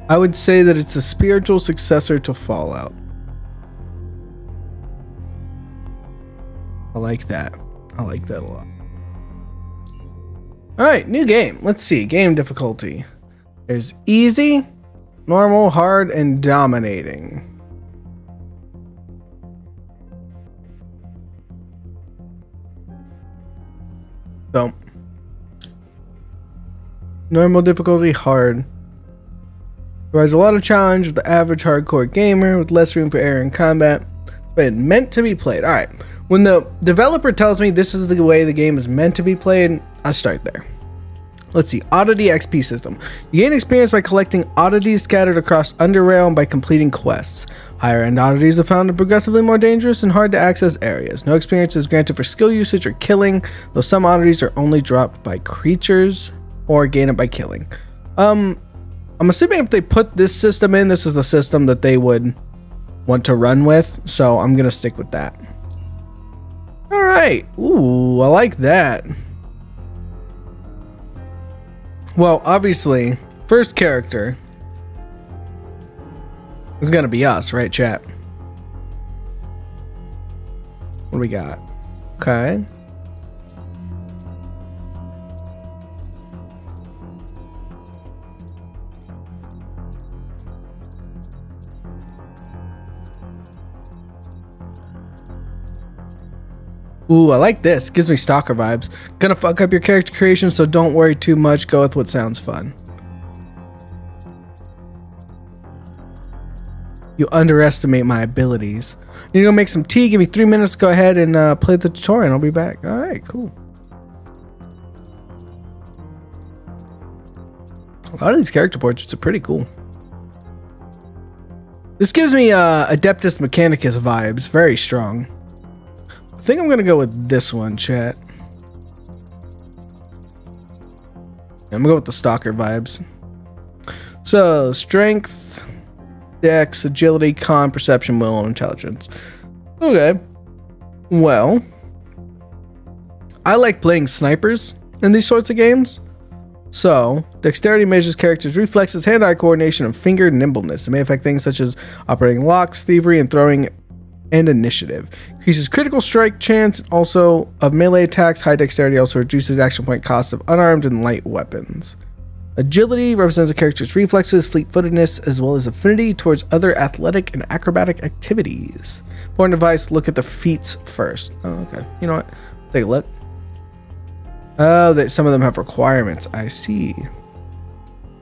I would say that it's a spiritual successor to Fallout. I like that. I like that a lot. Alright, new game. Let's see. Game difficulty. There's easy, normal, hard, and dominating. So, normal difficulty, hard. Provides a lot of challenge with the average hardcore gamer with less room for error in combat, but it's meant to be played. Alright, when the developer tells me this is the way the game is meant to be played, I start there. Let's see, Oddity XP system. You gain experience by collecting oddities scattered across Underrail and by completing quests. Higher end oddities are found in progressively more dangerous and hard to access areas. No experience is granted for skill usage or killing, though some oddities are only dropped by creatures or gain it by killing. I'm assuming if they put this system in, this is the system that they would want to run with, so I'm gonna stick with that. Alright, ooh, I like that. Well, obviously, first character is gonna be us, right, chat? What do we got? Okay. Ooh, I like this. Gives me stalker vibes. Gonna fuck up your character creation, so don't worry too much. Go with what sounds fun. You underestimate my abilities. You're gonna make some tea. Give me 3 minutes to go ahead and play the tutorial, and I'll be back. All right, cool. A lot of these character portraits are pretty cool. This gives me Adeptus Mechanicus vibes. Very strong. I think I'm gonna go with this one, chat. I'm gonna go with the stalker vibes. So, strength, dex, agility, con, perception, will, and intelligence. Okay. Well, I like playing snipers in these sorts of games. So, dexterity measures characters' reflexes, hand-eye coordination, and finger nimbleness. It may affect things such as operating locks, thievery, and throwing, and initiative. Increases critical strike chance also of melee attacks. High dexterity also reduces action point costs of unarmed and light weapons. Agility represents a character's reflexes, fleet-footedness, as well as affinity towards other athletic and acrobatic activities. Important advice, look at the feats first. Oh, okay. You know what? Take a look. Oh, some of them have requirements. I see.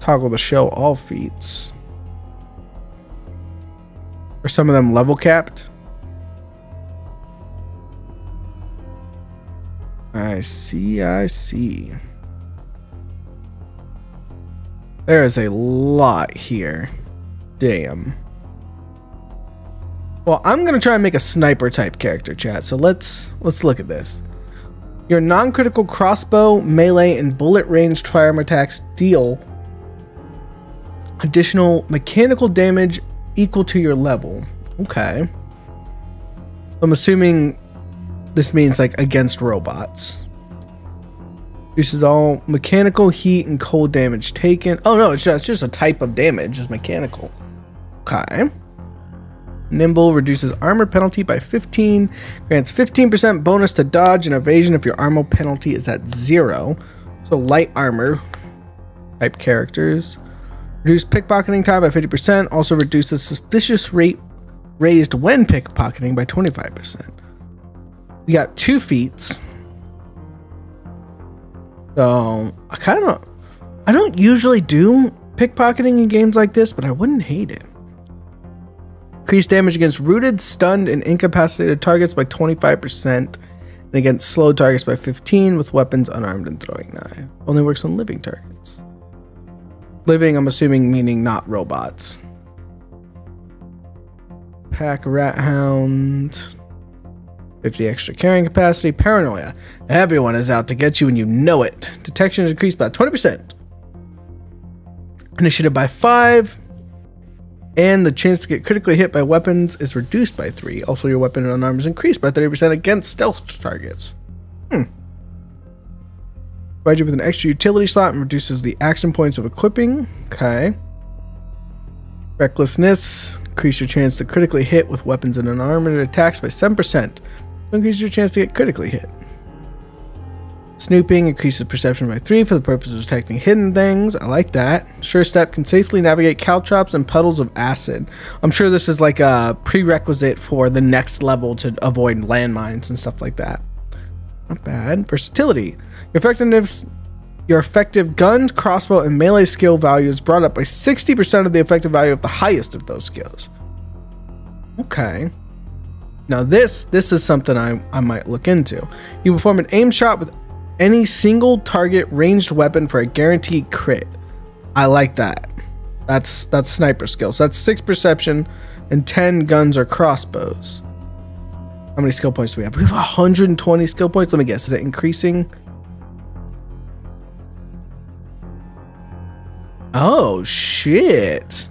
Toggle to show all feats. Are some of them level capped? I see, I see. There is a lot here. Damn. Well, I'm gonna try and make a sniper type character, chat. So let's look at this. Your non-critical crossbow, melee, and bullet ranged firearm attacks deal additional mechanical damage equal to your level. Okay. I'm assuming this means like against robots. Reduces all mechanical, heat, and cold damage taken. Oh no, it's just a type of damage. It's mechanical. Okay. Nimble reduces armor penalty by 15. Grants 15% bonus to dodge and evasion if your armor penalty is at 0. So light armor type characters. Reduce pickpocketing time by 50%. Also reduces suspicious rate raised when pickpocketing by 25%. We got 2 feats. So I don't usually do pickpocketing in games like this, but I wouldn't hate it. Increase damage against rooted, stunned, and incapacitated targets by 25%, and against slow targets by 15% with weapons unarmed and throwing knife. Only works on living targets. Living, I'm assuming, meaning not robots. Pack Rat Hound. 50 extra carrying capacity. Paranoia. Everyone is out to get you and you know it. Detection is increased by 20%. Initiative by 5. And the chance to get critically hit by weapons is reduced by 3. Also, your weapon and unarmed is increased by 30% against stealth targets. Provides you with an extra utility slot and reduces the action points of equipping. Okay. Recklessness, increase your chance to critically hit with weapons and unarmored attacks by 7%. Increase your chance to get critically hit. Snooping increases perception by 3 for the purpose of detecting hidden things. I like that. Sure Step can safely navigate caltrops and puddles of acid. I'm sure this is like a prerequisite for the next level to avoid landmines and stuff like that. Not bad. Versatility. Your effective gun, crossbow, and melee skill value is brought up by 60% of the effective value of the highest of those skills. Okay. Now this is something I might look into. You perform an aim shot with any single target ranged weapon for a guaranteed crit. I like that. That's sniper skill. So that's 6 perception and 10 guns or crossbows. How many skill points do we have? We have 120 skill points. Let me guess. Is it increasing? Oh, shit.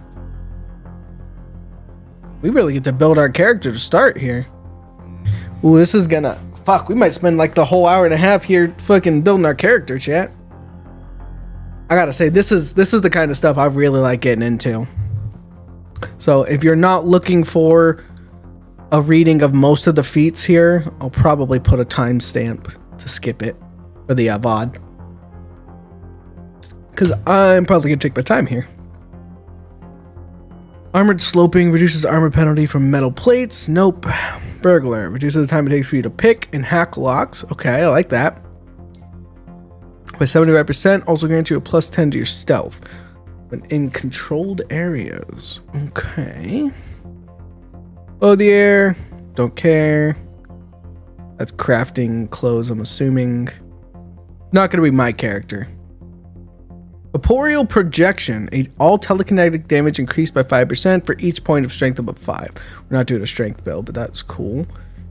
We really get to build our character to start here. Ooh, this is gonna... Fuck, we might spend like the whole hour and a half here fucking building our character, chat. I gotta say, this is the kind of stuff I really like getting into. So if you're not looking for a reading of most of the feats here, I'll probably put a timestamp to skip it for the VOD. Because I'm probably gonna take my time here. Armored sloping reduces armor penalty from metal plates. Nope. Burglar reduces the time it takes for you to pick and hack locks. Okay, I like that. By 75%, also grants you a +10 to your stealth when in controlled areas. Okay. Oh, the air. Don't care. That's crafting clothes, I'm assuming. Not gonna be my character. Corporeal projection. All telekinetic damage increased by 5% for each point of strength above 5. We're not doing a strength build, but that's cool. You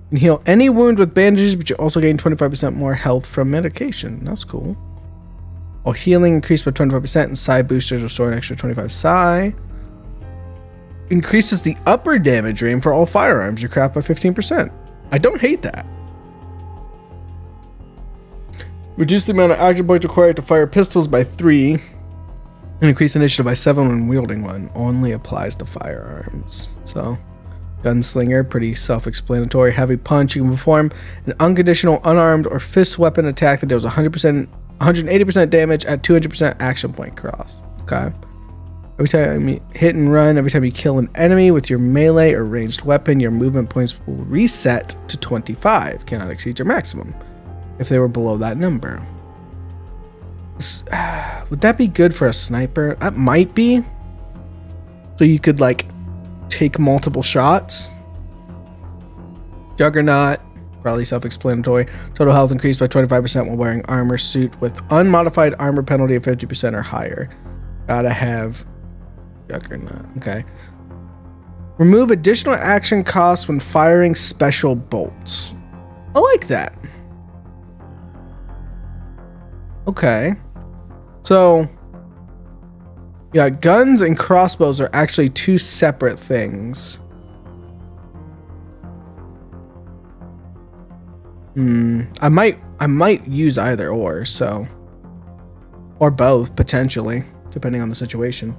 can heal any wound with bandages, but you also gain 25% more health from medication. That's cool. While healing increased by 25% and psi boosters restore an extra 25 psi. Increases the upper damage range for all firearms you craft by 15%. I don't hate that. Reduce the amount of action points required to fire pistols by 3. And increase initiative by 7 when wielding one. Only applies to firearms. So, gunslinger, pretty self-explanatory. Heavy punch, you can perform an unconditional unarmed or fist weapon attack that deals 180% damage at 200% action point cost. Okay. Every time you hit and run, every time you kill an enemy with your melee or ranged weapon, your movement points will reset to 25. Cannot exceed your maximum if they were below that number. Would that be good for a sniper? That might be. So you could like take multiple shots. Juggernaut, probably self-explanatory. Total health increased by 25% while wearing armor suit with unmodified armor penalty of 50% or higher. Gotta have Juggernaut. Okay. Remove additional action costs when firing special bolts. I like that. Okay. So, yeah, guns and crossbows are actually 2 separate things. I might use either or, so. Or both, potentially, depending on the situation.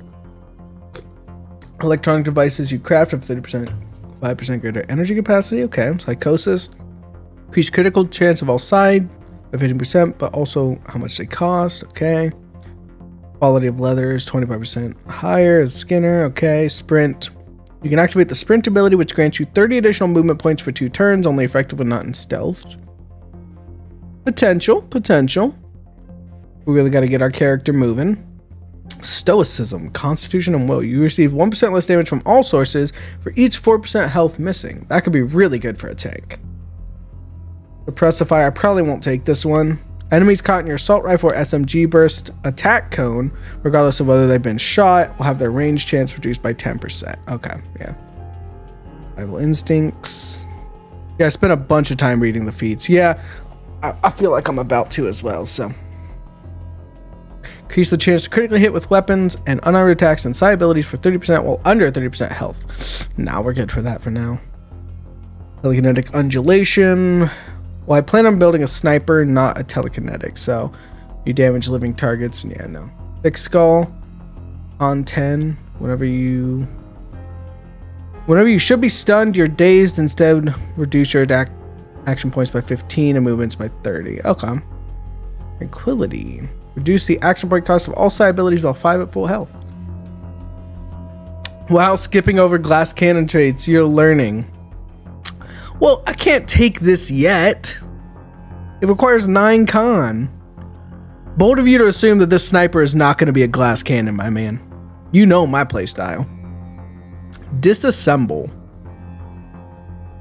Electronic devices you craft have 5% greater energy capacity. Okay. Psychosis. Increase critical chance of all side by 15%, but also how much they cost. Okay. Quality of leather is 25% higher as Skinner. Okay. Sprint. You can activate the sprint ability, which grants you 30 additional movement points for 2 turns, only effective when not in stealth. Potential. We really got to get our character moving. Stoicism, Constitution, and Will. You receive 1% less damage from all sources for each 4% health missing. That could be really good for a tank. Suppressify, I probably won't take this one. Enemies caught in your assault rifle or SMG burst attack cone, regardless of whether they've been shot, will have their range chance reduced by 10%. Okay, yeah. Survival instincts. Yeah, I spent a bunch of time reading the feats. Yeah, I feel like I'm about to as well, so. Increase the chance to critically hit with weapons and unarmed attacks and psi abilities for 30% while under 30% health. Nah, we're good for that for now. Telekinetic undulation. Well, I plan on building a sniper, not a telekinetic, so you damage living targets. Yeah, no. Thick skull on 10 whenever you Whenever you should be stunned, you're dazed. Instead, reduce your action points by 15 and movements by 30. Okay. Tranquility. Reduce the action point cost of all side abilities while 5 at full health. While skipping over glass cannon traits, you're learning. Well, I can't take this yet. It requires 9 con. Bold of you to assume that this sniper is not going to be a glass cannon, my man. You know my playstyle. Disassemble.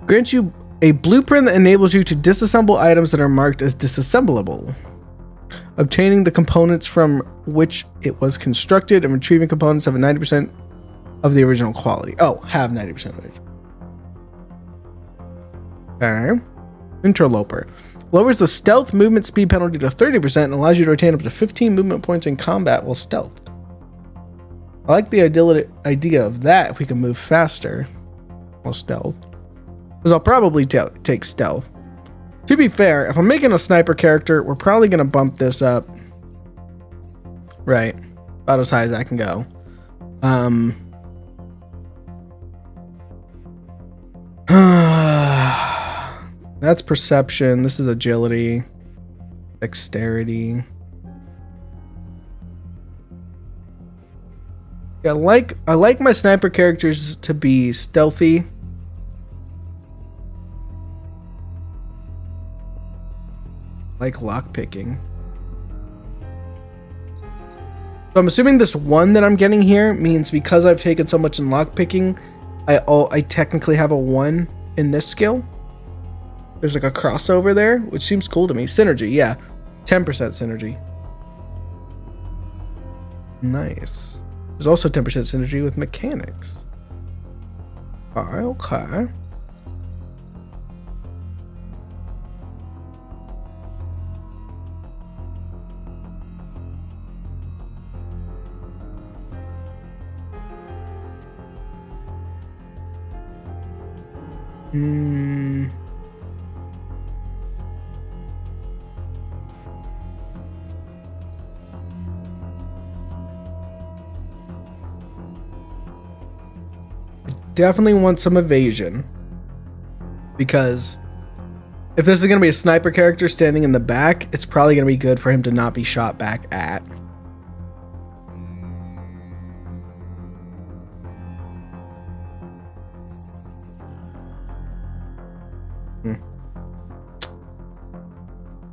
Grants you a blueprint that enables you to disassemble items that are marked as disassemblable. Obtaining the components from which it was constructed and retrieving components have a 90% of the original quality. Oh, have 90% of it. Okay. Interloper. Lowers the stealth movement speed penalty to 30% and allows you to retain up to 15 movement points in combat while stealth. I like the idea of that if we can move faster while stealth. Because I'll probably take stealth. To be fair, if I'm making a sniper character, we're probably going to bump this up. Right. About as high as I can go. That's perception. This is agility. Dexterity. Yeah, I like my sniper characters to be stealthy. Like lockpicking. So I'm assuming this one that I'm getting here means because I've taken so much in lockpicking, I technically have a 1 in this skill. There's like a crossover there, which seems cool to me. Synergy, yeah. 10% synergy. Nice. There's also 10% synergy with mechanics. Okay. Definitely want some evasion, because if this is going to be a sniper character standing in the back, it's probably going to be good for him to not be shot back at.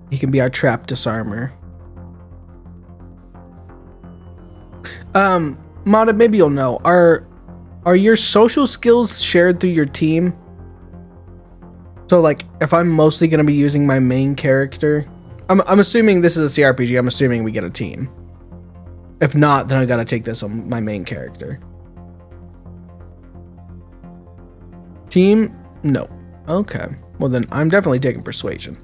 He can be our trap disarmer. Mata, maybe you'll know. Are your social skills shared through your team? So like, if I'm mostly going to be using my main character, I'm assuming this is a CRPG. I'm assuming we get a team. If not, then I got to take this on my main character. Team? No. Okay. Well, then I'm definitely taking persuasion.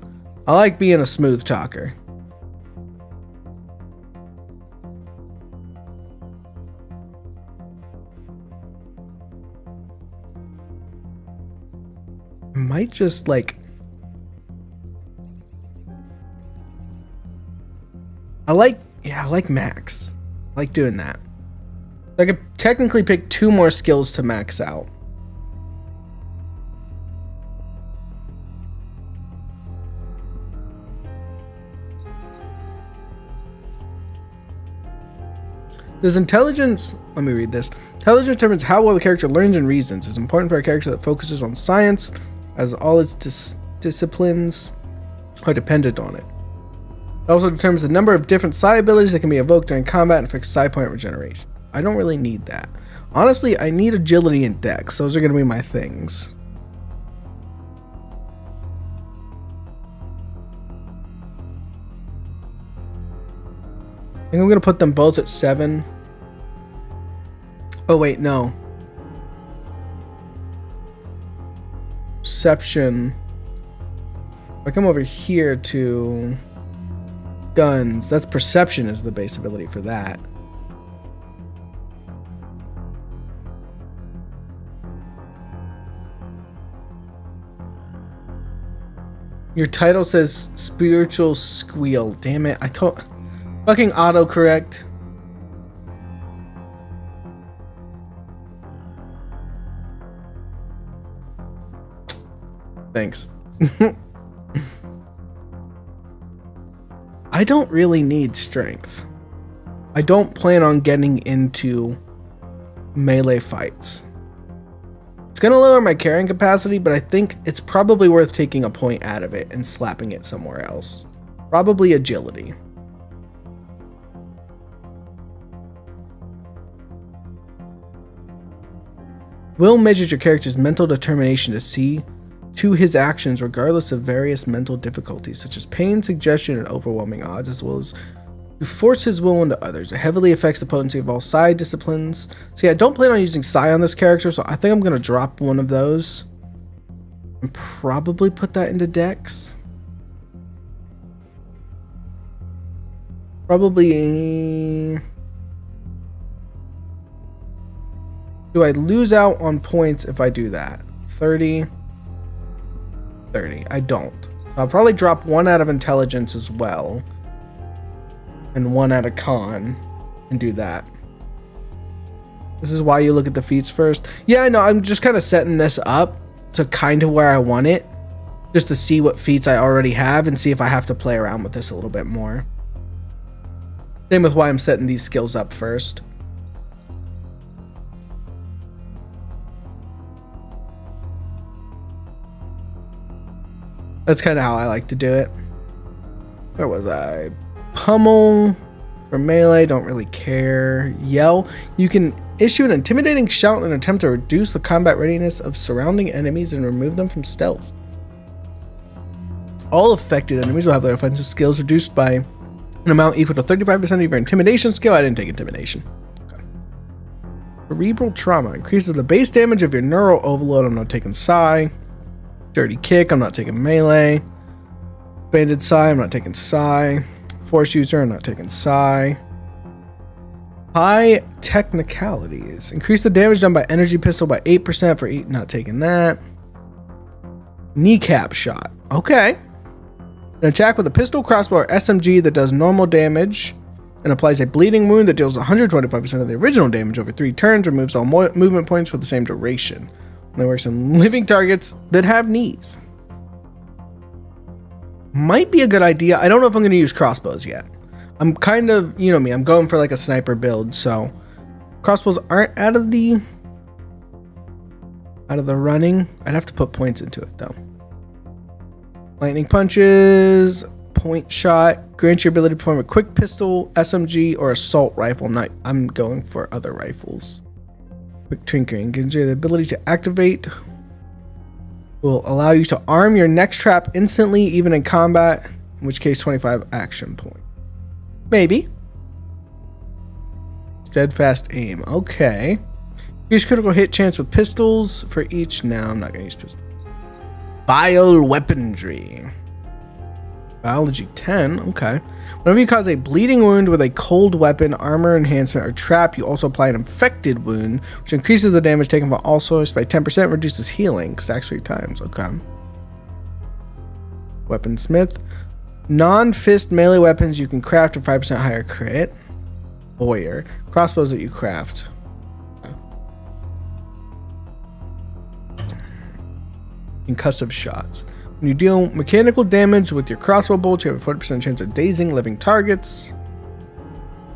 I like being a smooth talker. I might just like... I like max. I like doing that. I could technically pick 2 more skills to max out. Does intelligence... Let me read this. Intelligence determines how well the character learns and reasons. It's important for a character that focuses on science, as all its disciplines are dependent on it. It also determines the number of different psi abilities that can be evoked during combat and affects psi point regeneration. I don't really need that. Honestly, I need agility and dex. Those are going to be my things. I think I'm going to put them both at 7. Oh, wait, no. Perception. If I come over here to guns, that's perception is the base ability for that. Your title says spiritual squeal. Damn it. I told... Fucking autocorrect. Thanks. I don't really need strength. I don't plan on getting into melee fights. It's going to lower my carrying capacity, but I think it's probably worth taking a point out of it and slapping it somewhere else. Probably agility. Will measures your character's mental determination to see to his actions regardless of various mental difficulties such as pain, suggestion, and overwhelming odds, as well as to force his will into others. It heavily affects the potency of all psi disciplines. See, I don't plan on using psi on this character, so I think I'm going to drop one of those and probably put that into dex. Probably. Do I lose out on points if I do that? 30. 30. I don't. I'll probably drop one out of intelligence as well. And one out of con. And do that. This is why you look at the feats first. Yeah, I know. I'm just kind of setting this up to kind of where I want it. Just to see what feats I already have and see if I have to play around with this a little bit more. Same with why I'm setting these skills up first. That's kind of how I like to do it. Where was I? Pummel for melee, don't really care. Yell. You can issue an intimidating shout in an attempt to reduce the combat readiness of surrounding enemies and remove them from stealth. All affected enemies will have their offensive skills reduced by an amount equal to 35% of your intimidation skill. I didn't take intimidation. Okay. Cerebral trauma increases the base damage of your neural overload. I'm not taking psi. Dirty kick, I'm not taking melee. Banded psi, I'm not taking psi. Force user, I'm not taking psi. High technicalities. Increase the damage done by energy pistol by 8% for 8, not taking that. Kneecap shot. Okay. An attack with a pistol, crossbow, or SMG that does normal damage and applies a bleeding wound that deals 125% of the original damage over 3 turns, removes all movement points for the same duration. Only works on living targets that have knees. Might be a good idea. I don't know if I'm going to use crossbows yet. I'm kind of, you know me, I'm going for like a sniper build, so crossbows aren't out of the running. I'd have to put points into it though. Lightning punches, point shot, grants your ability to perform a quick pistol, SMG, or assault rifle. I'm going for other rifles. Quick tinkering gives you the ability to activate. Will allow you to arm your next trap instantly, even in combat, in which case 25 action point. Maybe. Steadfast aim. Okay. Use critical hit chance with pistols for each. No, I'm not going to use pistols. Bile weaponry. Biology 10. Okay. Whenever you cause a bleeding wound with a cold weapon, armor enhancement, or trap, you also apply an infected wound, which increases the damage taken from all source by 10%, reduces healing. Stacks 3 times. Okay. Weaponsmith. Non-fist melee weapons you can craft with 5% higher crit. Boyer. Crossbows that you craft. Concussive shots. When you deal mechanical damage with your crossbow bolts, you have a 40% chance of dazing living targets.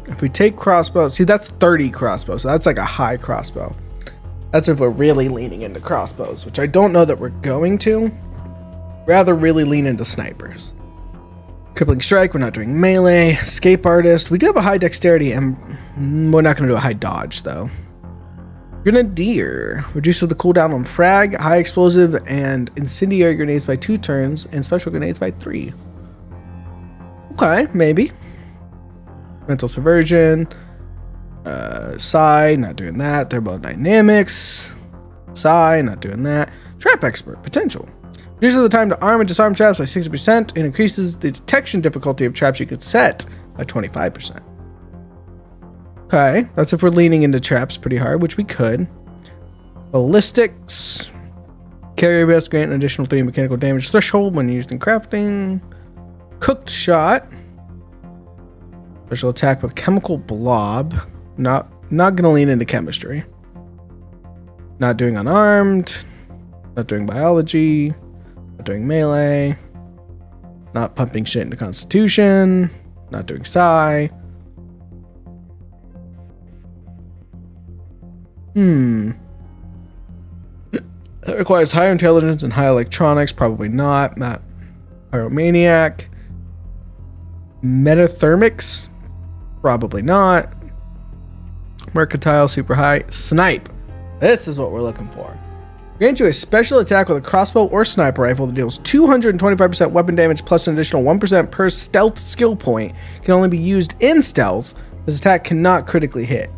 If we take crossbow, see that's 30 crossbow, so that's like a high crossbow. That's if we're really leaning into crossbows, which I don't know that we're going to. Rather really lean into snipers. Crippling strike, we're not doing melee. Escape artist, we do have a high dexterity, and we're not going to do a high dodge though. Grenadier reduces the cooldown on frag, high explosive, and incendiary grenades by 2 turns, and special grenades by 3. Okay, maybe. Mental subversion. Psi, not doing that. Thermodynamics. Psi, not doing that. Trap expert, potential. Reduces the time to arm and disarm traps by 60% and increases the detection difficulty of traps you could set by 25%. Okay, that's if we're leaning into traps pretty hard, which we could. Ballistics. Carrier vest grant an additional 3 mechanical damage threshold when used in crafting. Cooked shot. Special attack with chemical blob. Not gonna lean into chemistry. Not doing unarmed. Not doing biology. Not doing melee. Not pumping shit into Constitution. Not doing Psi. That requires higher intelligence and high electronics. Probably not. Not Pyromaniac. Metathermics. Probably not. Mercantile, super high. Snipe. This is what we're looking for. Grant you a special attack with a crossbow or sniper rifle that deals 225% weapon damage plus an additional 1% per stealth skill point. Can only be used in stealth. This attack cannot critically hit.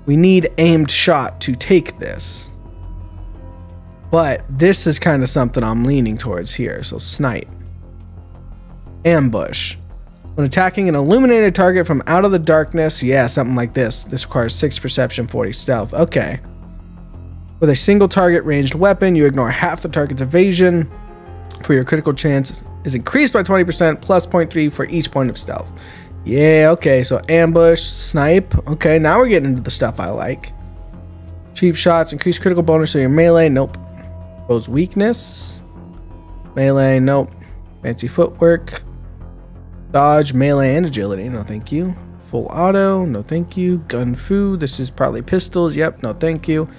We need aimed shot to take this. But this is kind of something I'm leaning towards here. So snipe. Ambush. When attacking an illuminated target from out of the darkness, yeah, something like this. This requires 6 perception, 40 stealth. Okay. With a single target ranged weapon, you ignore half the target's evasion. For your critical chance is increased by 20% plus 0.3 for each point of stealth. Yeah, okay, so ambush, snipe. Okay, now we're getting into the stuff I like. Cheap shots, increase critical bonus to your melee. Nope. Bow's weakness. Melee, nope. Fancy footwork. Dodge, melee, and agility. No, thank you. Full auto. No, thank you. Gun fu. This is probably pistols. Yep, no, thank you.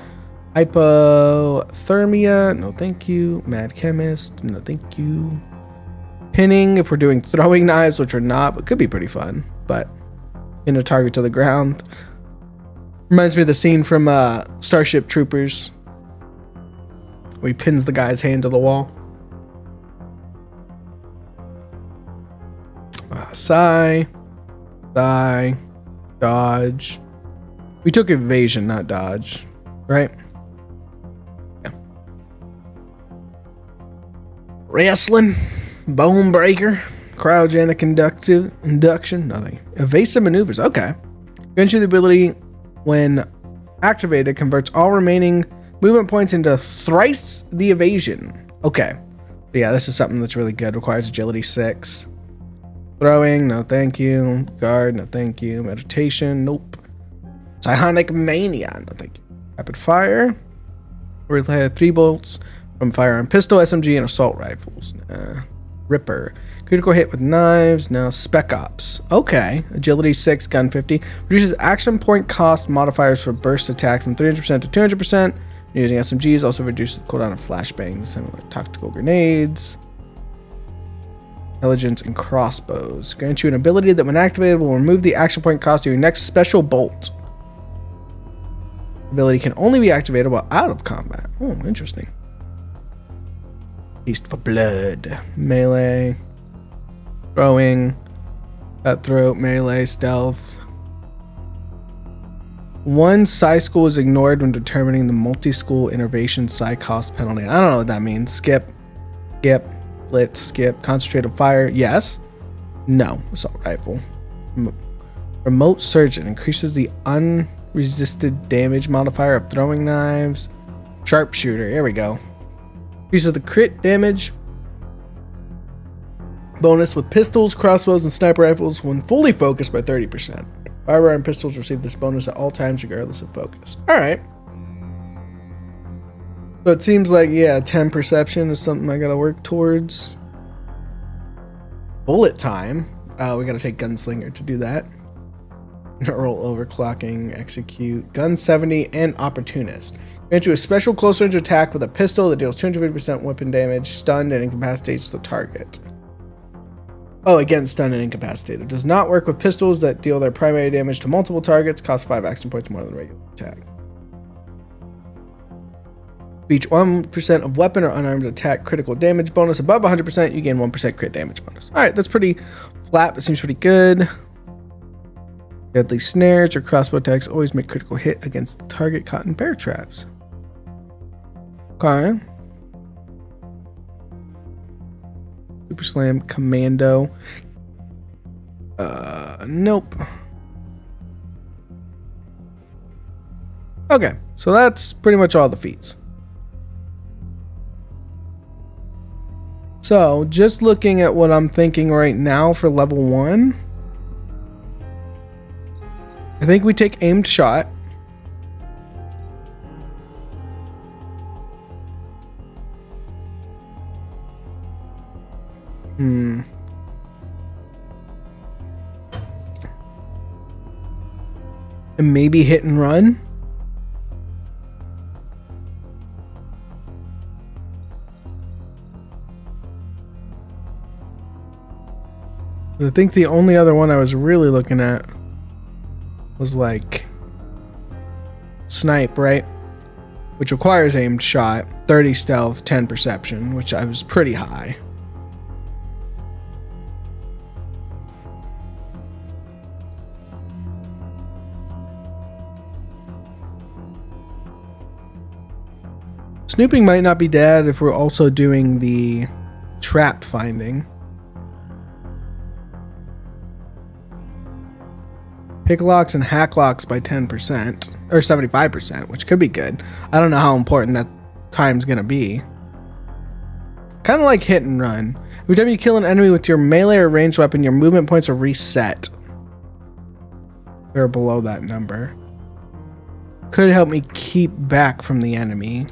Hypothermia, no thank you. Mad Chemist, no thank you. Pinning, if we're doing throwing knives, which are not, but could be pretty fun. But in a target to the ground. Reminds me of the scene from Starship Troopers, where he pins the guy's hand to the wall. Psi, dodge. We took evasion, not dodge, right? Wrestling, bone breaker, cryogenic induction, nothing. Evasive maneuvers, okay. Grants you the ability, when activated, converts all remaining movement points into thrice the evasion. Okay. But yeah, this is something that's really good. Requires agility 6. Throwing, no thank you. Guard, no thank you. Meditation, nope. Psionic mania, no thank you. Rapid fire. We have 3 bolts. From firearm, pistol, SMG, and assault rifles. Ripper. Critical hit with knives. Now Spec Ops. Okay. Agility 6, gun 50. Reduces action point cost modifiers for burst attack from 300% to 200%. Using SMGs also reduces the cooldown of flashbangs, similar tactical grenades. Intelligence and crossbows. Grant you an ability that when activated will remove the action point cost of your next special bolt. Ability can only be activated while out of combat. Oh, interesting. Feast for blood. Melee. Throwing. Cutthroat. Melee. Stealth. One psi school is ignored when determining the multi-school innovation psi cost penalty. I don't know what that means. Skip. Skip. Blitz. Skip. Concentrated fire. Yes. No. Assault rifle. Remote surgeon increases the unresisted damage modifier of throwing knives. Sharpshooter. Here we go. Increases the crit damage bonus with pistols, crossbows, and sniper rifles when fully focused by 30%. Firearm pistols receive this bonus at all times regardless of focus. Alright. So it seems like, yeah, 10 perception is something I gotta work towards. Bullet time. We gotta take Gunslinger to do that. Roll overclocking, execute. Gun 70 and Opportunist. Grant you a special close range attack with a pistol that deals 250% weapon damage, stunned, and incapacitates the target. Oh, again, stunned and incapacitated. Does not work with pistols that deal their primary damage to multiple targets. Costs 5 action points more than regular attack. Reach 1% of weapon or unarmed attack critical damage bonus. Above 100%, you gain 1% crit damage bonus. Alright, that's pretty flat, but seems pretty good. Deadly snares or crossbow attacks always make critical hit against the target caught in bear traps. Okay. Super Slam, Commando. Nope. Okay, so that's pretty much all the feats. So, just looking at what I'm thinking right now for level 1. I think we take aimed shot. And maybe hit and run. I think the only other one I was really looking at was like snipe, right? Which requires aimed shot, 30 stealth, 10 perception, which I was pretty high. Snooping might not be bad if we're also doing the trap finding. Pick locks and hack locks by 10% or 75%, which could be good. I don't know how important that time's gonna be. Kind of like hit and run. Every time you kill an enemy with your melee or ranged weapon, your movement points are reset. They're below that number. Could help me keep back from the enemy.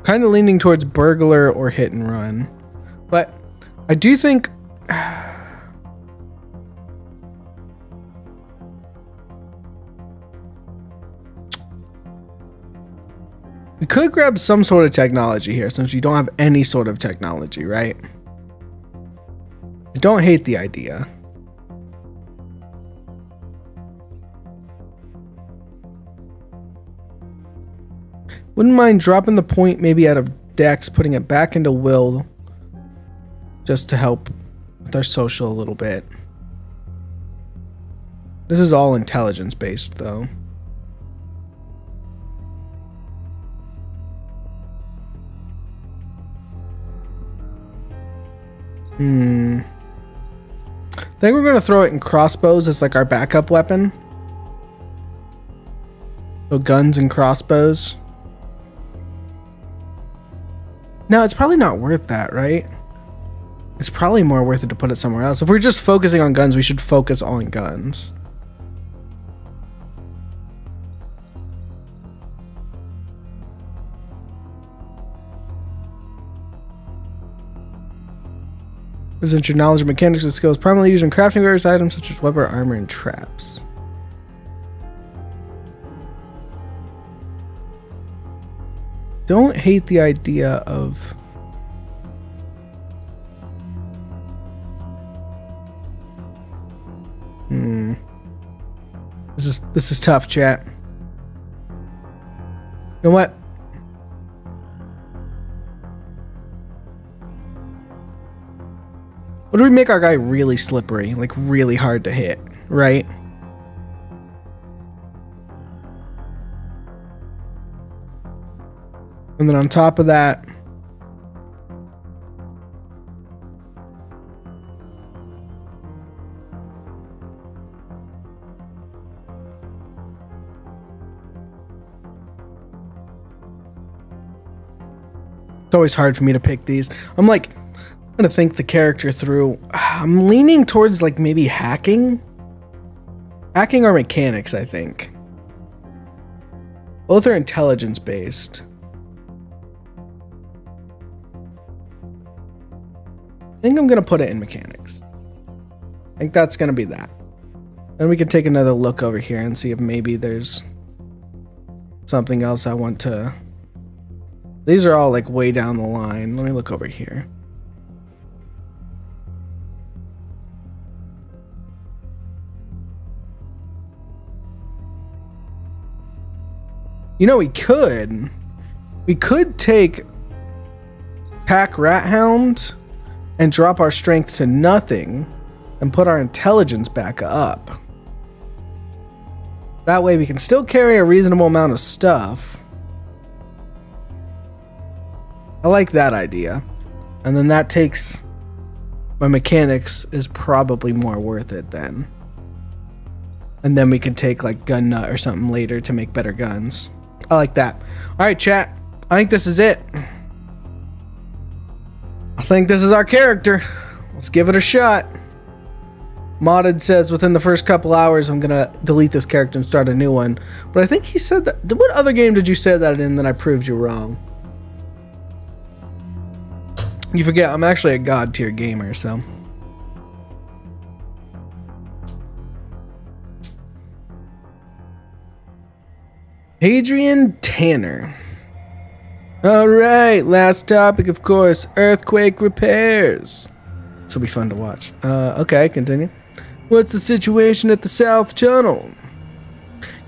Kind of leaning towards burglar or hit and run. But I do think... we could grab some sort of technology here since we don't have any sort of technology, right? I don't hate the idea. Wouldn't mind dropping the point maybe out of Dex, putting it back into Will just to help with our social a little bit. This is all intelligence based though. I think we're gonna throw it in crossbows as like our backup weapon. So guns and crossbows. No, it's probably not worth that, right? It's probably more worth it to put it somewhere else. If we're just focusing on guns, we should focus on guns. Present your knowledge of mechanics and skills primarily used in crafting various items such as weapon, armor, and traps. Don't hate the idea of... This is tough, chat. You know what? What do we make our guy really slippery? Like really hard to hit, right? And then on top of that, it's always hard for me to pick these. I'm gonna think the character through. I'm leaning towards like maybe hacking or mechanics. I think both are intelligence based. I think I'm gonna put it in mechanics. I think that's gonna be that. Then we can take another look over here and see if maybe there's something else I want to. These are all like way down the line. Let me look over here. You know, we could take Pack Rat Hound and drop our strength to nothing and put our intelligence back up. That way we can still carry a reasonable amount of stuff. I like that idea. And then that takes my mechanics is probably more worth it then. And then we can take like Gun Nut or something later to make better guns. I like that. All right, chat. I think this is it. I think this is our character. Let's give it a shot. Modded says within the first couple hours I'm gonna delete this character and start a new one. But I think he said that. What other game did you say that in that I proved you wrong? You forget, I'm actually a god tier gamer, so. Adrian Tanner. Alright, last topic, of course, earthquake repairs. This will be fun to watch. Okay, continue. What's the situation at the South Tunnel?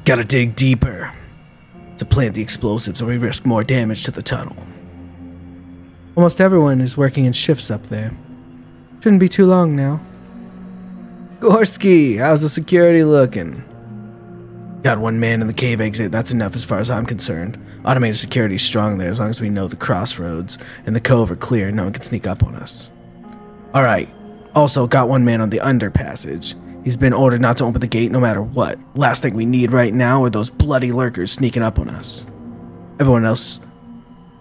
Gotta dig deeper to plant the explosives or we risk more damage to the tunnel. Almost everyone is working in shifts up there. Shouldn't be too long now. Gorski, how's the security looking? Got one man in the cave exit, that's enough as far as I'm concerned. Automated security's strong there as long as we know the crossroads and the cove are clear, no one can sneak up on us. Alright, also got one man on the underpassage. He's been ordered not to open the gate no matter what. Last thing we need right now are those bloody lurkers sneaking up on us. Everyone else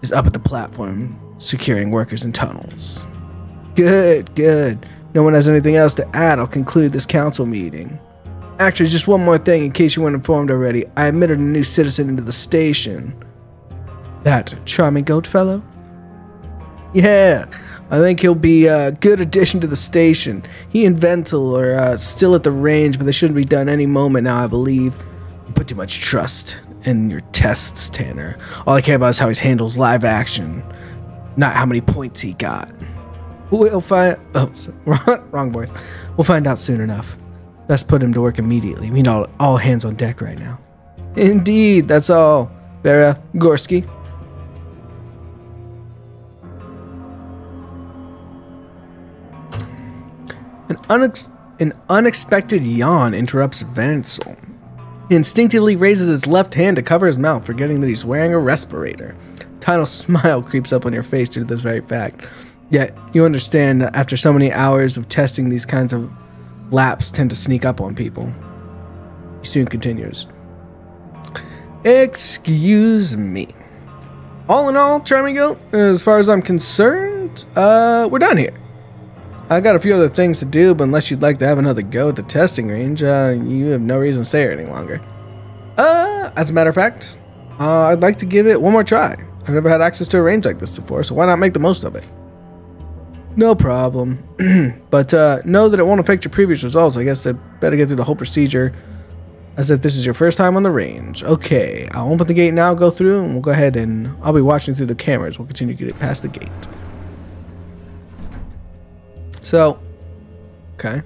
is up at the platform, securing workers and tunnels. Good, good. No one has anything else to add, I'll conclude this council meeting. Actually, just one more thing in case you weren't informed already. I admitted a new citizen into the station. That charming goat fellow? Yeah, I think he'll be a good addition to the station. He and Ventil are still at the range, but they shouldn't be done any moment now, I believe. You put too much trust in your tests, Tanner. All I care about is how he handles live action, not how many points he got. We'll find... Oh, wrong voice. We'll find out soon enough. Best put him to work immediately. We need all hands on deck right now. Indeed, that's all. Vera, Gorski. An unexpected yawn interrupts Vansel. He instinctively raises his left hand to cover his mouth, forgetting that he's wearing a respirator. A tiny smile creeps up on your face due to this very fact. Yet, you understand that after so many hours of testing, these kinds of laps tend to sneak up on people. He soon continues. Excuse me. All in all, Charming Goat, as far as I'm concerned, we're done here. I got a few other things to do, but unless you'd like to have another go at the testing range, you have no reason to stay here any longer. As a matter of fact, I'd like to give it one more try. I've never had access to a range like this before, so why not make the most of it? No problem. But know that it won't affect your previous results. I guess I better get through the whole procedure as if this is your first time on the range. Okay, I'll open the gate now, go through, and we'll go ahead and I'll be watching through the cameras. We'll continue to get past the gate. So, okay.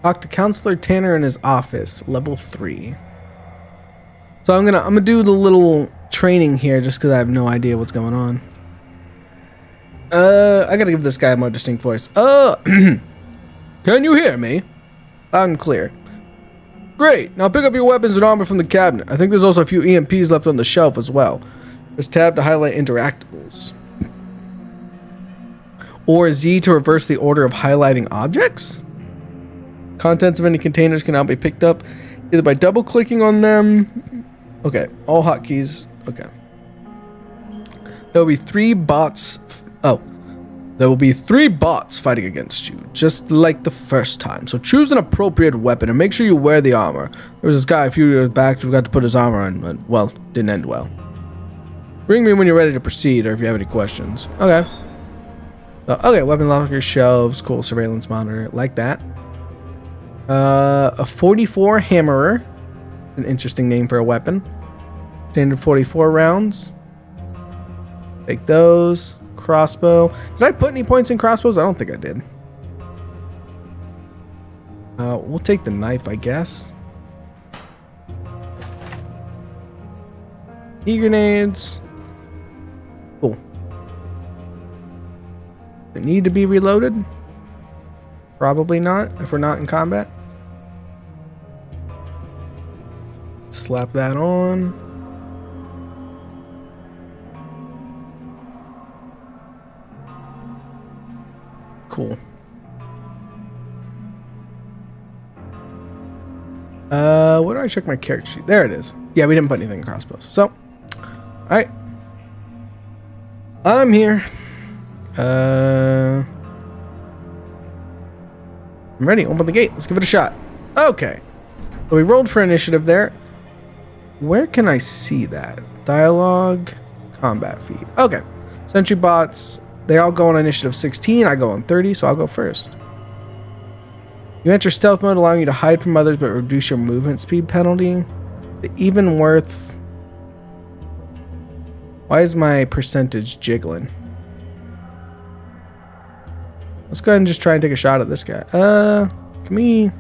Talk to Counselor Tanner in his office, level 3. So I'm gonna do the little training here just because I have no idea what's going on. I gotta give this guy a more distinct voice. Can you hear me? Loud and clear. Great. Now pick up your weapons and armor from the cabinet. I think there's also a few EMPs left on the shelf as well. There's tab to highlight interactables. Or Z to reverse the order of highlighting objects. Contents of any containers can now be picked up either by double clicking on them. Okay, all hotkeys. Okay. There will be 3 bots. There will be 3 bots fighting against you, just like the first time. So choose an appropriate weapon and make sure you wear the armor. There was this guy a few years back who forgot to put his armor on, but, well, didn't end well. Ring me when you're ready to proceed or if you have any questions. Okay. Okay, weapon locker, shelves, cool, surveillance monitor, like that. A 44 hammerer. An interesting name for a weapon. Standard 44 rounds. Take those. Crossbow. Did I put any points in crossbows? I don't think I did. We'll take the knife, I guess. E-grenades. Cool. Does it need to be reloaded? Probably not, if we're not in combat. Slap that on. Cool. Where do I check my character sheet? There it is. Yeah, we didn't put anything in crossbows. So, alright. I'm here. I'm ready. Open the gate. Let's give it a shot. Okay. So we rolled for initiative there. Where can I see that? Dialogue. Combat feed. Okay. Sentry bots. They all go on initiative 16. I go on 30, so I'll go first. You enter stealth mode, allowing you to hide from others, but reduce your movement speed penalty. The even worth. Why is my percentage jiggling? Let's go ahead and just try and take a shot at this guy. Can we?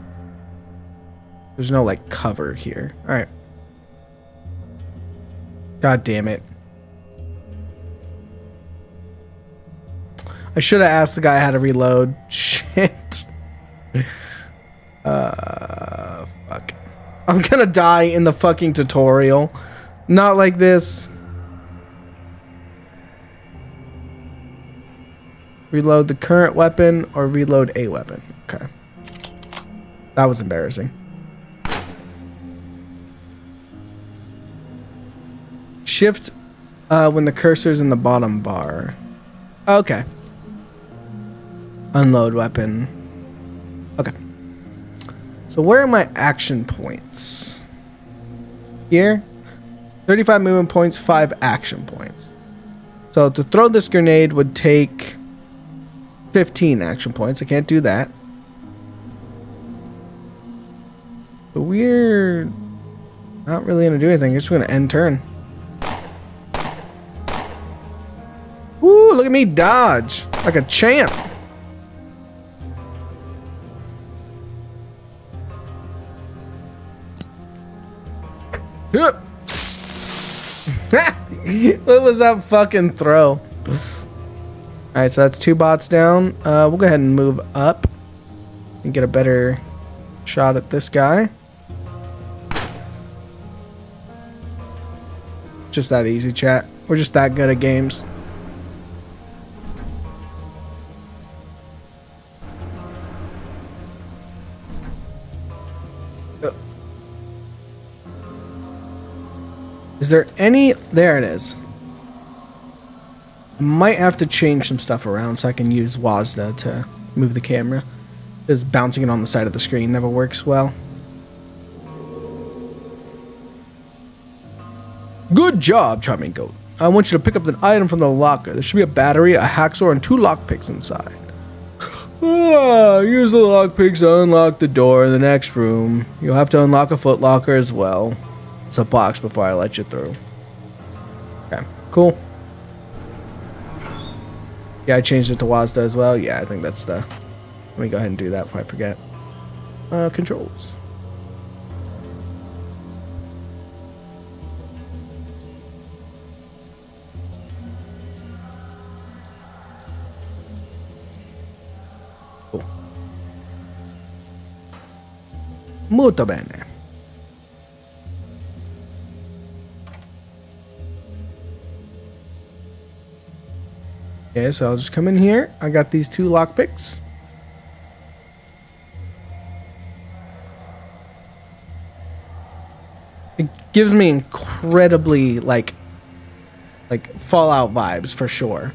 There's no like cover here. All right. God damn it. I should have asked the guy how to reload. Shit. Fuck. I'm gonna die in the fucking tutorial. Not like this. Reload the current weapon or reload a weapon. Okay. That was embarrassing. Shift when the cursor's in the bottom bar. Okay. Unload weapon. Okay. So where are my action points? Here. 35 movement points, 5 action points. So to throw this grenade would take 15 action points. I can't do that. But we're not really going to do anything. We're just going to end turn. Woo, look at me dodge like a champ. What was that fucking throw? Alright, so that's 2 bots down. We'll go ahead and move up and get a better shot at this guy. Just that easy, chat. We're just that good at games. Is there any... There it is. I might have to change some stuff around so I can use WASDA to move the camera. Because bouncing it on the side of the screen never works well. Good job, Charming Goat. I want you to pick up an item from the locker. There should be a battery, a hacksaw, and 2 lockpicks inside. Use the lockpicks to unlock the door in the next room. You'll have to unlock a footlocker as well. It's a box before I let you through. Okay, cool. Yeah, I changed it to WASDA as well. Yeah, I think that's the... Let me go ahead and do that before I forget. Controls. Cool. Molto bene. Okay, so I'll just come in here. I got these 2 lockpicks. It gives me incredibly like Fallout vibes for sure.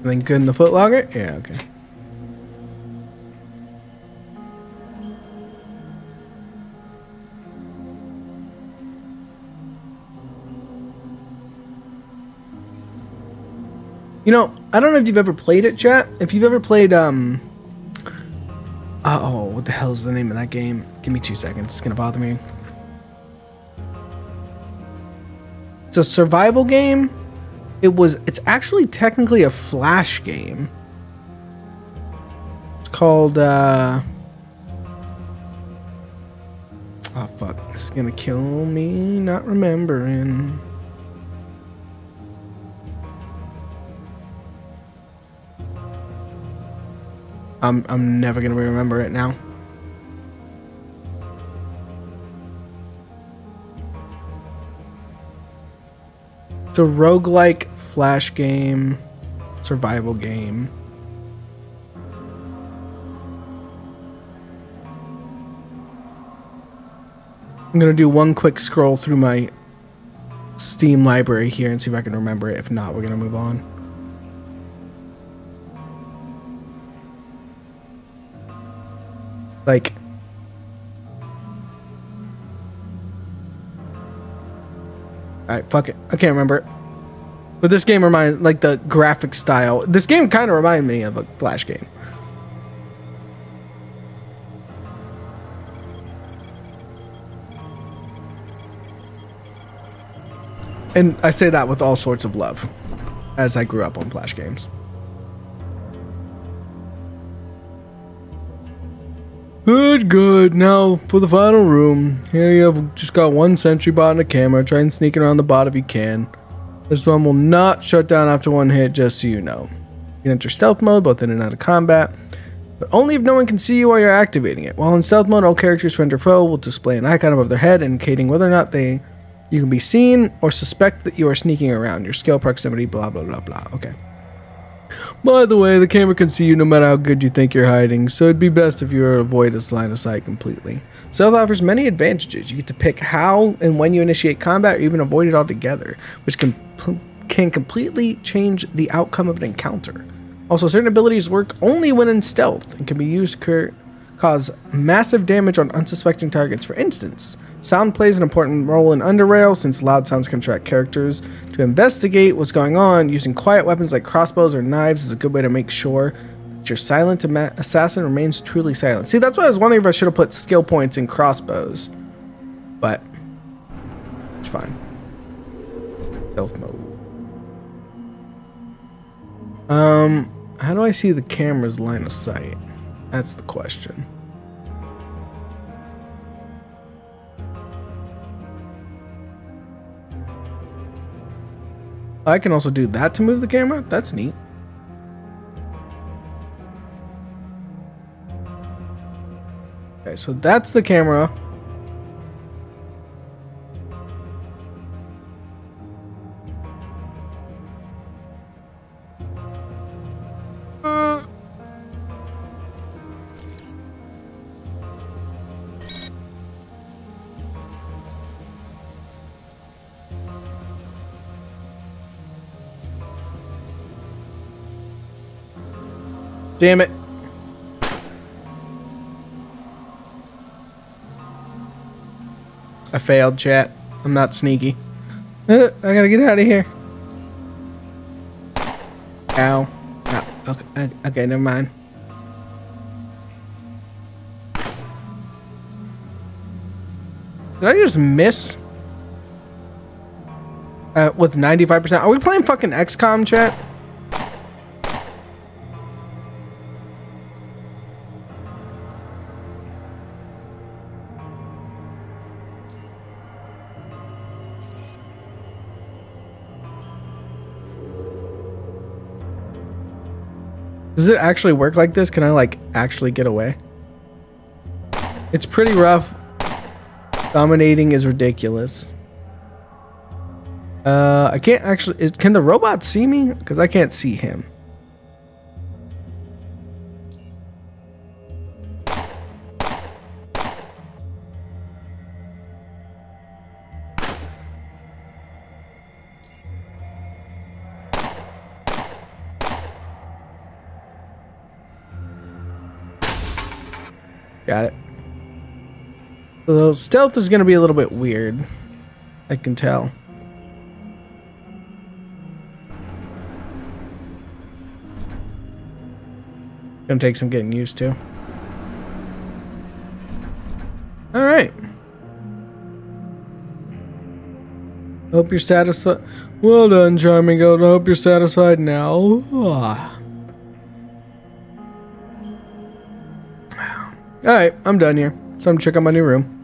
Everything good in the footlocker? Yeah, okay. You know, I don't know if you've ever played it, chat. If you've ever played, oh, what the hell is the name of that game? Give me 2 seconds. It's gonna bother me. It's a survival game. It's actually technically a Flash game. It's called, oh fuck, this is gonna kill me not remembering. I'm never gonna remember it now. It's a roguelike Flash game, survival game. I'm gonna do one quick scroll through my Steam library here and see if I can remember it. If not, we're gonna move on. Like, alright, fuck it. I can't remember it. But this game reminds, like, the graphic style. This game kind of reminded me of a Flash game. And I say that with all sorts of love, as I grew up on Flash games. Good. Now for the final room. Here you have just got one sentry bot and a camera. Try and sneak around the bot if you can. This one will not shut down after one hit, just so you know. You can enter stealth mode, both in and out of combat, but only if no one can see you while you're activating it. While in stealth mode, all characters friend or foe will display an icon above their head indicating whether or not you can be seen or suspect that you are sneaking around. Your skill, proximity, blah, blah, blah, blah. Okay. By the way, the camera can see you no matter how good you think you're hiding, so it'd be best if you were to avoid its line of sight completely. Stealth offers many advantages. You get to pick how and when you initiate combat or even avoid it altogether, which can completely change the outcome of an encounter. Also, certain abilities work only when in stealth and can be used to cause massive damage on unsuspecting targets. For instance, sound plays an important role in Underrail, since loud sounds can attract characters. To investigate what's going on, using quiet weapons like crossbows or knives is a good way to make sure that your silent assassin remains truly silent. See, that's why I was wondering if I should have put skill points in crossbows, but it's fine. Stealth mode. How do I see the camera's line of sight? That's the question. I can also do that to move the camera? That's neat. Okay, so that's the camera. Damn it. I failed, chat. I'm not sneaky. I gotta get out of here. Ow. No. Okay, never mind. Did I just miss? With 95%? Are we playing fucking XCOM, chat? Does it actually work like this? Can I, like, actually get away? It's pretty rough. Dominating is ridiculous. I can't actually... Can the robot see me? Because I can't see him. Got it. So stealth is going to be a little bit weird. I can tell. Gonna take some getting used to. Alright. Hope you're satisfied. Well done, Charming Goat. I hope you're satisfied now. Alright, I'm done here. It's time to check out my new room.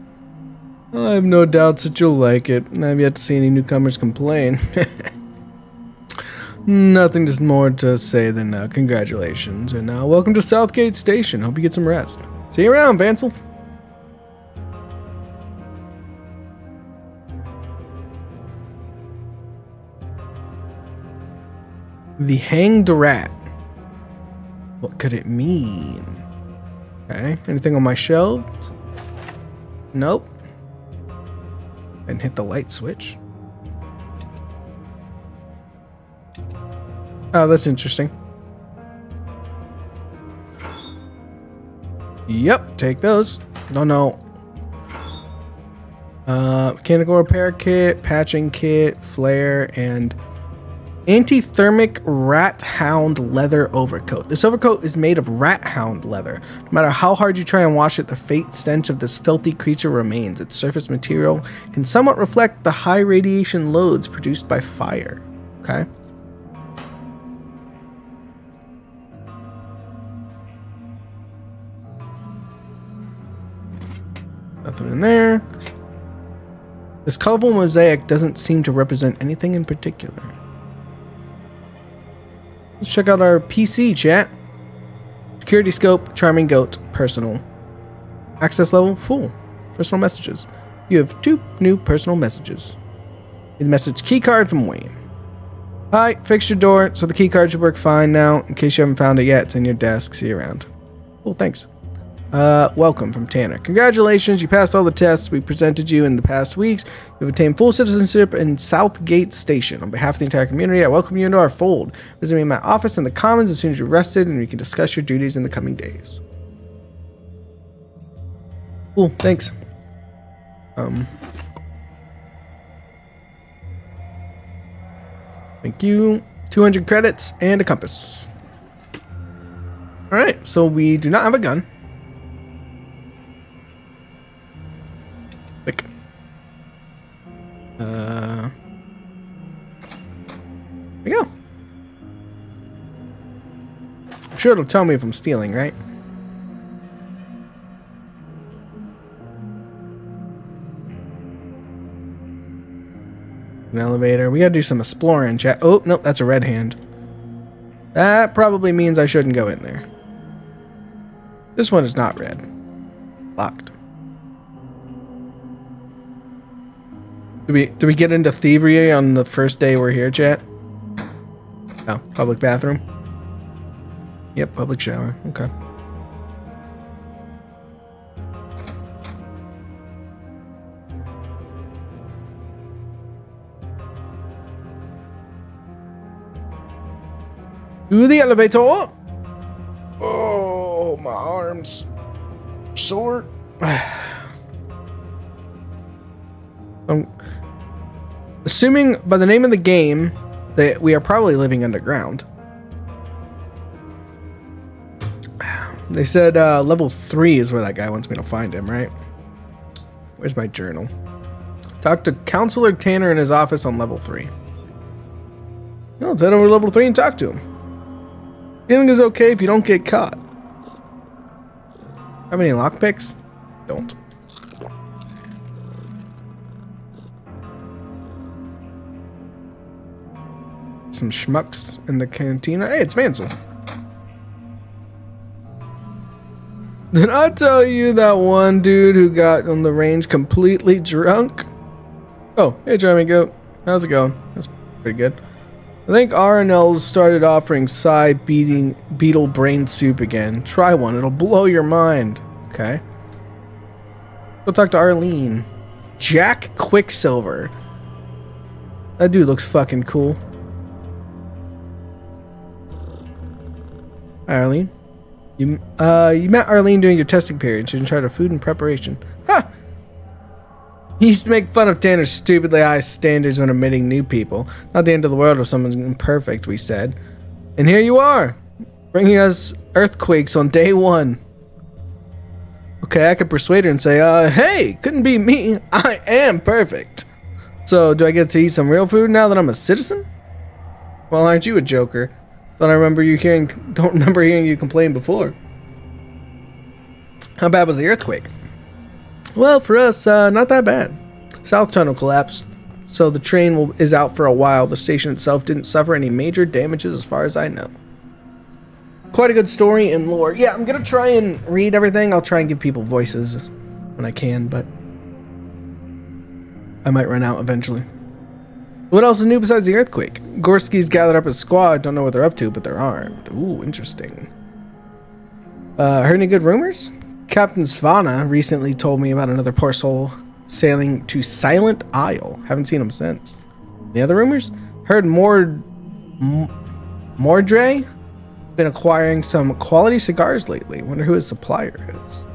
I have no doubts that you'll like it. I have yet to see any newcomers complain. Nothing more to say than congratulations. And welcome to Southgate Station. Hope you get some rest. See you around, Vansel. The Hanged Rat. What could it mean? Okay, anything on my shelves? Nope. And hit the light switch. Oh, that's interesting. Yep, take those. No. Mechanical repair kit, patching kit, flare, and anti-thermic rat hound leather overcoat. This overcoat is made of rat hound leather. No matter how hard you try and wash it, the faint stench of this filthy creature remains. Its surface material can somewhat reflect the high radiation loads produced by fire. Okay. Nothing in there. This colorful mosaic doesn't seem to represent anything in particular. Let's check out our PC, chat. Security scope, charming goat, personal. Access level, full. Personal messages. You have 2 new personal messages. The message keycard from Wayne. Hi, fixed your door, so the keycard should work fine now. In case you haven't found it yet, it's in your desk. See you around. Cool, thanks. Welcome from Tanner. Congratulations, you passed all the tests we presented you in the past weeks. You've obtained full citizenship in Southgate Station. On behalf of the entire community, I welcome you into our fold. Visit me in my office in the Commons as soon as you're rested, and we can discuss your duties in the coming days. Cool, thanks. Thank you. 200 credits and a compass. Alright, so we do not have a gun. There we go. I'm sure it'll tell me if I'm stealing, right? An elevator. We gotta do some exploring, chat. Oh, nope, that's a red hand. That probably means I shouldn't go in there. This one is not red. Locked. Do we get into thievery on the first day we're here, chat? Oh, public bathroom. Yep, public shower. Okay. To the elevator. Oh, my arms. Sore. Assuming by the name of the game that we are probably living underground. They said level 3 is where that guy wants me to find him, right? Where's my journal? Talk to Counselor Tanner in his office on level 3. No, let's head over to level 3 and talk to him. Feeling is okay if you don't get caught. Have any lockpicks? Don't. Some schmucks in the cantina. Hey, it's Mansell. Did I tell you that one dude who got on the range completely drunk? Oh, hey, Jeremy Goat. How's it going? That's pretty good. I think RNL's started offering beetle brain soup again. Try one. It'll blow your mind. Okay. Go talk to Arlene. Jack Quicksilver. That dude looks fucking cool. Hi, Arlene. You met Arlene during your testing period. She's in charge of food and preparation. Ha! He used to make fun of Tanner's stupidly high standards when admitting new people. Not the end of the world if someone's imperfect, we said. And here you are, bringing us earthquakes on day 1. Okay, I could persuade her and say, hey, couldn't be me. I am perfect. So, do I get to eat some real food now that I'm a citizen? Well, aren't you a joker? Don't remember hearing you complain before. How bad was the earthquake? Well, for us, not that bad. South Tunnel collapsed, so the train is out for a while. The station itself didn't suffer any major damages as far as I know. Quite a good story and lore. Yeah, I'm gonna try and read everything. I'll try and give people voices when I can, but I might run out eventually. What else is new besides the earthquake? Gorski's gathered up his squad. Don't know what they're up to, but they're armed. Ooh, interesting. Heard any good rumors? Captain Svana recently told me about another poor soul sailing to Silent Isle. Haven't seen him since. Any other rumors? Heard Mordre been acquiring some quality cigars lately. Wonder who his supplier is.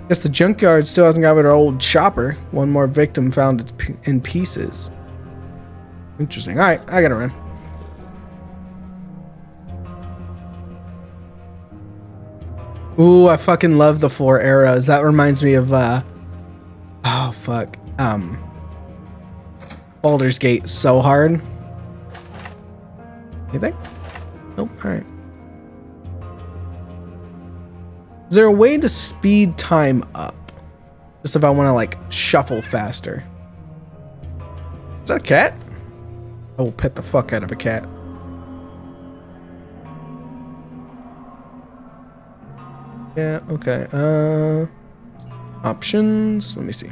Guess the junkyard still hasn't got rid of our old chopper. One more victim found in pieces. Interesting. Alright, I gotta run. Ooh, I fucking love the 4 arrows. That reminds me of oh fuck. Baldur's Gate so hard. Anything? Nope. Alright. Is there a way to speed time up? Just if I want to like shuffle faster. Is that a cat? I will pet the fuck out of a cat. Yeah, okay. Options. Let me see.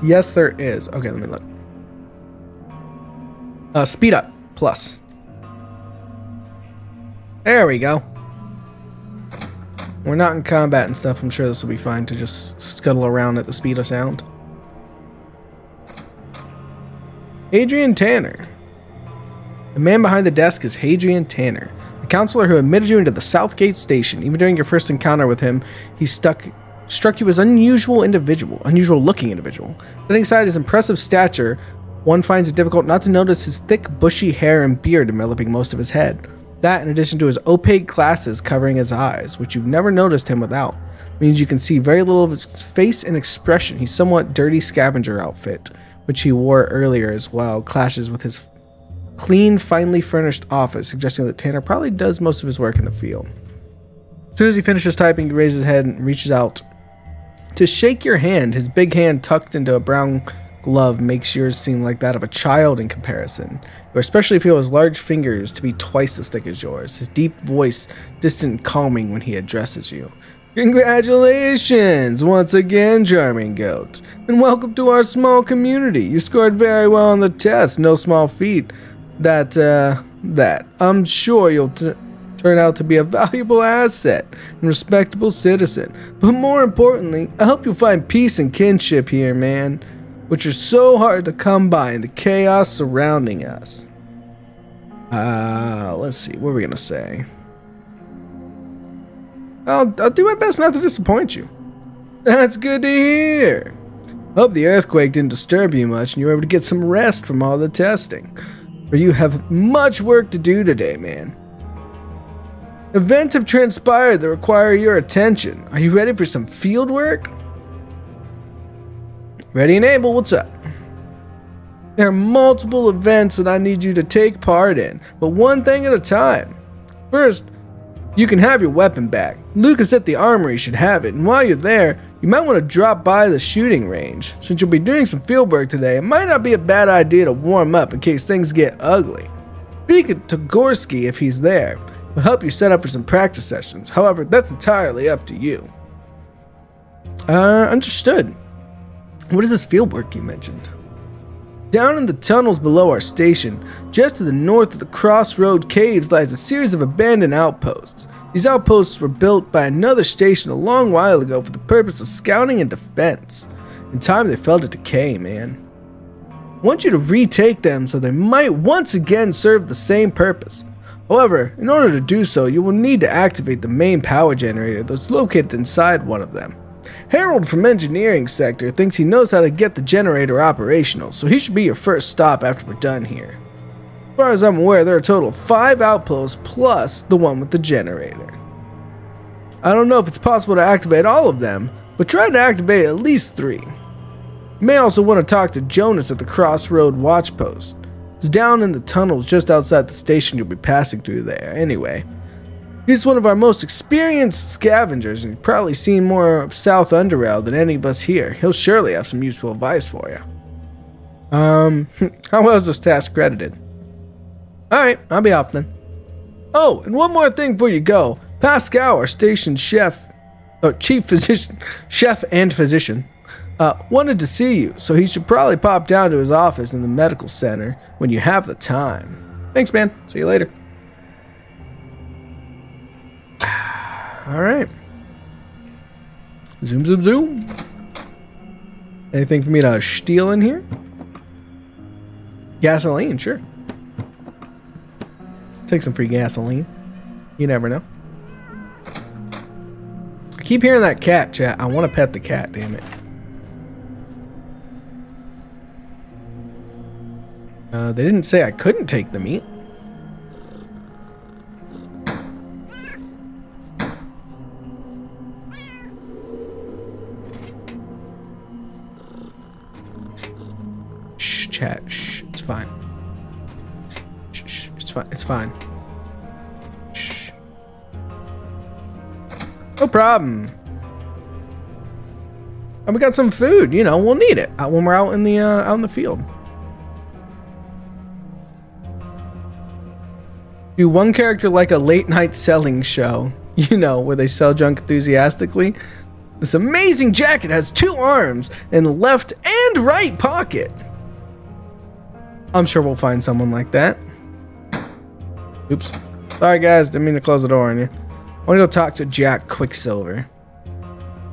Yes, there is. Okay, let me look. Speed up. Plus. There we go. We're not in combat and stuff. I'm sure this will be fine to just scuttle around at the speed of sound. Hadrian Tanner. The man behind the desk is Hadrian Tanner, the counselor who admitted you into the Southgate station. Even during your first encounter with him, he struck you as unusual looking individual. Setting aside his impressive stature, one finds it difficult not to notice his thick, bushy hair and beard enveloping most of his head. That, in addition to his opaque glasses covering his eyes, which you've never noticed him without, means you can see very little of his face and expression. His somewhat dirty scavenger outfit, which he wore earlier as well, clashes with his clean, finely furnished office, suggesting that Tanner probably does most of his work in the field. As soon as he finishes typing, he raises his head and reaches out to shake your hand. His big hand tucked into a brown glove makes yours seem like that of a child in comparison. You especially feel his large fingers to be twice as thick as yours. His deep voice, distant and calming when he addresses you. Congratulations once again, charming goat, and welcome to our small community. You scored very well on the test. No small feat. That I'm sure you'll turn out to be a valuable asset and respectable citizen. But more importantly, I hope you'll find peace and kinship here, man, which are so hard to come by in the chaos surrounding us. Let's see, what are we gonna say? I'll do my best not to disappoint you. That's good to hear. Hope the earthquake didn't disturb you much and you were able to get some rest from all the testing. For you have much work to do today, man. Events have transpired that require your attention. Are you ready for some field work? Ready and able, what's up? There are multiple events that I need you to take part in, but one thing at a time. First, you can have your weapon back. Lucas at the armory should have it, and while you're there, you might want to drop by the shooting range. Since you'll be doing some field work today, it might not be a bad idea to warm up in case things get ugly. Speak to Gorski if he's there. He'll help you set up for some practice sessions. However, that's entirely up to you. Understood. What is this field work you mentioned? Down in the tunnels below our station, just to the north of the Crossroad Caves, lies a series of abandoned outposts. These outposts were built by another station a long while ago for the purpose of scouting and defense. In time, they fell to decay, man. I want you to retake them so they might once again serve the same purpose. However, in order to do so, you will need to activate the main power generator that's located inside one of them. Harold from Engineering Sector thinks he knows how to get the generator operational, so he should be your first stop after we're done here. As far as I'm aware, there are a total of 5 outposts plus the one with the generator. I don't know if it's possible to activate all of them, but try to activate at least 3. You may also want to talk to Jonas at the Crossroad Watch Post. It's down in the tunnels just outside the station you'll be passing through there anyway. He's one of our most experienced scavengers, and you've probably seen more of South Underrail than any of us here. He'll surely have some useful advice for you. How well is this task credited? Alright, I'll be off then. Oh, and one more thing before you go. Pascal, our station chief physician, chef and physician, wanted to see you, so he should probably pop down to his office in the medical center when you have the time. Thanks, man. See you later. All right. Zoom, zoom, zoom. Anything for me to steal in here? Gasoline, sure. Take some free gasoline. You never know. I keep hearing that cat, chat. I want to pet the cat, damn it. They didn't say I couldn't take the meat. Shh, chat. Shh, it's fine. Shh, it's fine. It's fine. Shh. No problem. And we got some food. You know, we'll need it when we're out in the field. Do one character like a late night selling show, you know, where they sell junk enthusiastically. This amazing jacket has 2 arms in the left and right pocket. I'm sure we'll find someone like that. Oops. Sorry guys, didn't mean to close the door on you. I want to go talk to Jack Quicksilver.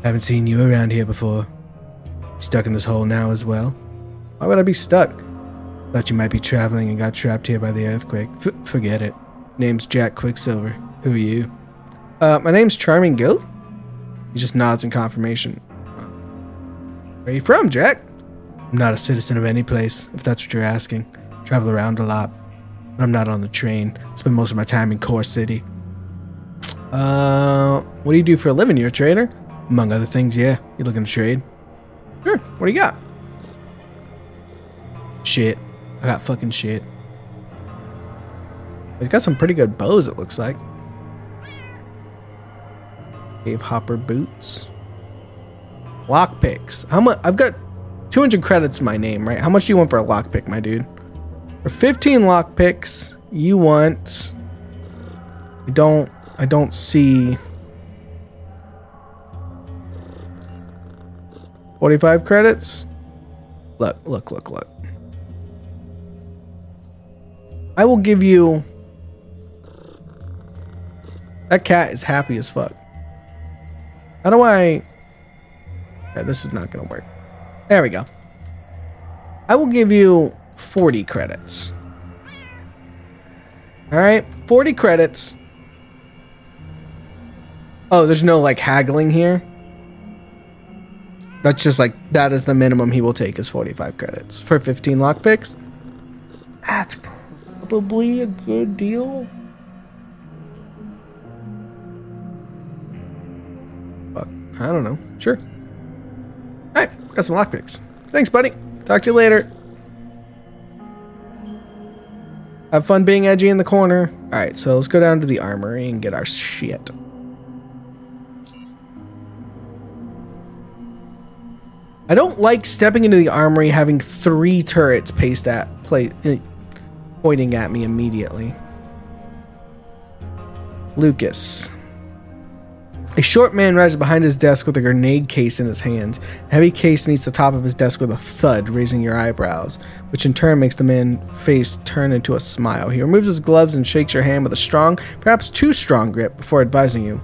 Haven't seen you around here before. Stuck in this hole now as well? Why would I be stuck? Thought you might be traveling and got trapped here by the earthquake. Forget it. Name's Jack Quicksilver. Who are you? My name's Charming Goat. He just nods in confirmation. Where are you from, Jack? I'm not a citizen of any place, if that's what you're asking. Travel around a lot, but I'm not on the train. Spend most of my time in Core City. What do you do for a living? You're a trader? Among other things, yeah. You looking to trade? Sure. What do you got? Shit. I got fucking shit. He's got some pretty good bows, it looks like. Cave hopper boots. Lockpicks. How much? I've got 200 credits in my name, right? How much do you want for a lockpick, my dude? For 15 lockpicks, you want... I don't see... 45 credits? Look. I will give you... That cat is happy as fuck. How do I... Yeah, this is not gonna work. There we go. I will give you 40 credits. Alright, 40 credits. Oh, there's no like haggling here. That's just like, that is the minimum he will take is 45 credits. For 15 lockpicks. That's probably a good deal. Fuck, I don't know. Sure. Alright, got some lockpicks. Thanks, buddy. Talk to you later. Have fun being edgy in the corner. Alright, so let's go down to the armory and get our shit. I don't like stepping into the armory having 3 turrets pointing at me immediately. Lucas. A short man rises behind his desk with a grenade case in his hands. A heavy case meets the top of his desk with a thud, raising your eyebrows, which in turn makes the man's face turn into a smile. He removes his gloves and shakes your hand with a strong, perhaps too strong grip before advising you.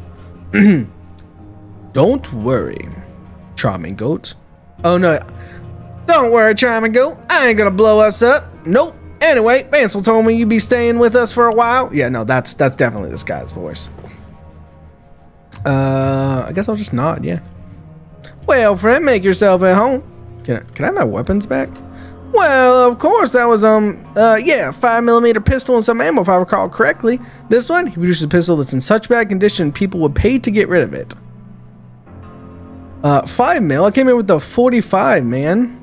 Don't worry, Charming Goat. Oh no, don't worry, Charming Goat. I ain't gonna blow us up. Nope. Anyway, Bansel told me you'd be staying with us for a while. Yeah, no, that's definitely this guy's voice. I guess I'll just nod, yeah. Well, friend, make yourself at home. Can I have my weapons back? Well, of course, that was, yeah, 5mm pistol and some ammo, if I recall correctly. This one, he produces a pistol that's in such bad condition, people would pay to get rid of it. 5mm, I came in with the 45, man.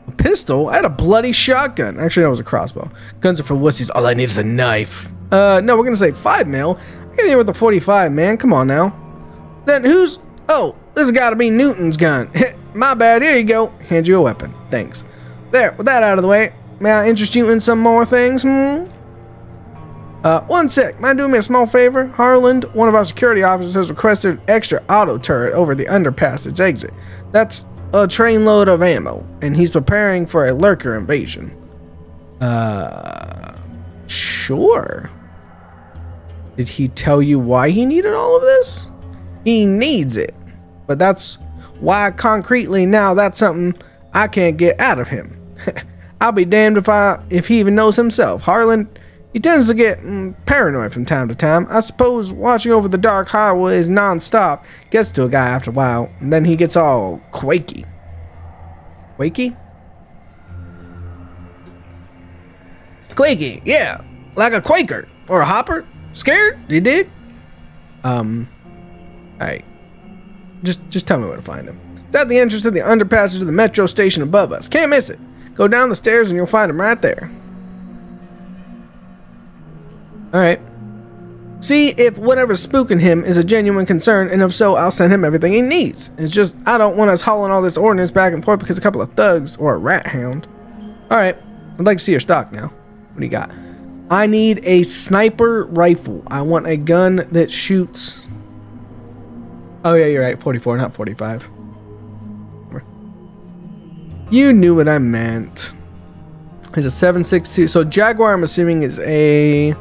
A pistol? I had a bloody shotgun. Actually, no, it was a crossbow. Guns are for wussies. All I need is a knife. No, we're gonna say 5mm. I came here with the 45, man. Come on now. Then who's... Oh, this has got to be Newton's gun. My bad. Here you go. Hand you a weapon. Thanks. There, with that out of the way, may I interest you in some more things? One sec. Mind doing me a small favor? Harland, one of our security officers, has requested an extra auto turret over the underpassage exit. That's a trainload of ammo, and he's preparing for a lurker invasion. Sure. Did he tell you why he needed all of this? He needs it. But that's Why, concretely, now that's something I can't get out of him. I'll be damned if he even knows himself. Harlan, he tends to get paranoid from time to time. I suppose watching over the dark highways non-stop gets to a guy after a while, and then he gets all quaky. Quaky? Quaky, yeah. Like a Quaker. Or a hopper. Scared? You dig? Alright. Just tell me where to find him. It's at the entrance of the underpassage of the metro station above us. Can't miss it. Go down the stairs and you'll find him right there. Alright. See if whatever's spooking him is a genuine concern, and if so, I'll send him everything he needs. It's just, I don't want us hauling all this ordnance back and forth because a couple of thugs or a rat hound. Alright. I'd like to see your stock now. What do you got? I need a sniper rifle. I want a gun that shoots. Oh yeah, you're right. 44, not 45. You knew what I meant. It's a 7.62. So Jaguar, I'm assuming, is a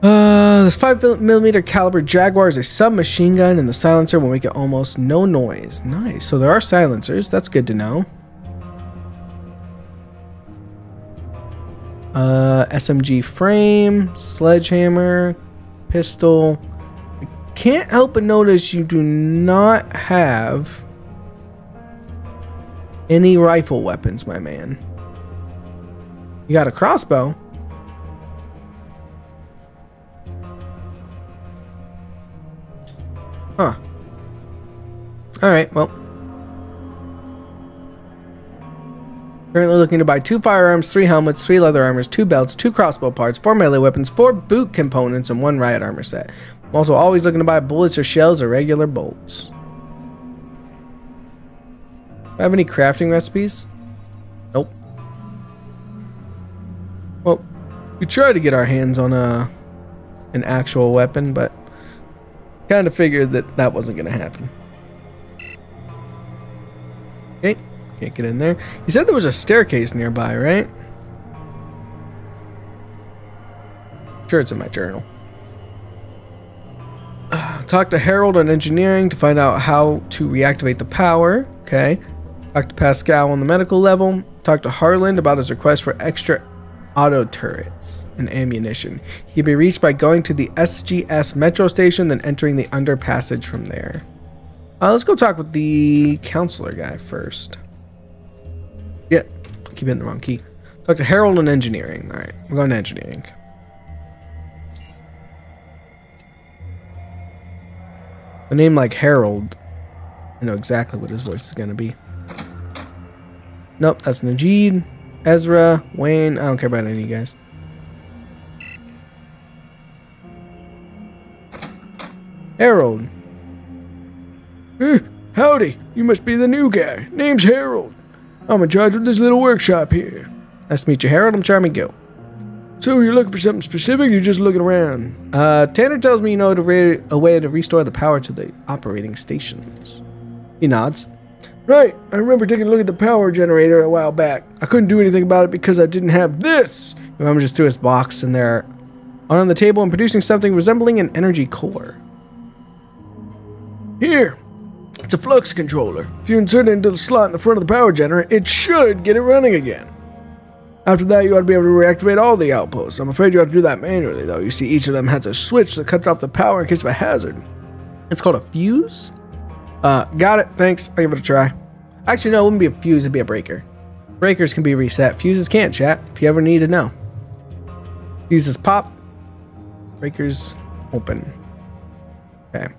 this 5mm caliber Jaguar is a submachine gun, and the silencer will make it almost no noise. Nice. So there are silencers. That's good to know. SMG frame, sledgehammer, pistol. I can't help but notice you do not have any rifle weapons, my man. You got a crossbow. Huh. Alright, well. Currently looking to buy 2 firearms, 3 helmets, 3 leather armors, 2 belts, 2 crossbow parts, 4 melee weapons, 4 boot components, and 1 riot armor set. I'm also always looking to buy bullets or shells or regular bolts. Do I have any crafting recipes? Nope. Well, we tried to get our hands on an actual weapon, but kind of figured that that wasn't going to happen. Okay. Can't get in there. He said there was a staircase nearby, right? Sure, it's in my journal. Talk to Harold on engineering to find out how to reactivate the power. Okay. Talk to Pascal on the medical level. Talk to Harlan about his request for extra auto turrets and ammunition. He can be reached by going to the SGS metro station, then entering the underpassage from there. Let's go talk with the counselor guy first. Yeah, keep hitting the wrong key. Talk to Harold on engineering. Alright, we're going to engineering. A name like Harold, I know exactly what his voice is going to be. Nope, that's Najid, Ezra, Wayne. I don't care about any of you guys. Harold. Howdy, you must be the new guy. Name's Harold. I'm in charge of this little workshop here. Nice to meet you, Harold. I'm Charmy Gill. So you're looking for something specific, or you're just looking around? Tanner tells me you know a way to restore the power to the operating stations. He nods. Right, I remember taking a look at the power generator a while back. I couldn't do anything about it because I didn't have this. He rummages through his box, and they're on the table and producing something resembling an energy core. Here. It's a flux controller. If you insert it into the slot in the front of the power generator, it should get it running again. After that, you ought to be able to reactivate all the outposts. I'm afraid you have to do that manually, though. You see, each of them has a switch that cuts off the power in case of a hazard. It's called a fuse? Got it. Thanks. I'll give it a try. Actually, no, it wouldn't be a fuse. It'd be a breaker. Breakers can be reset. Fuses can't, chat, if you ever need to know. Fuses pop. Breakers open. Okay.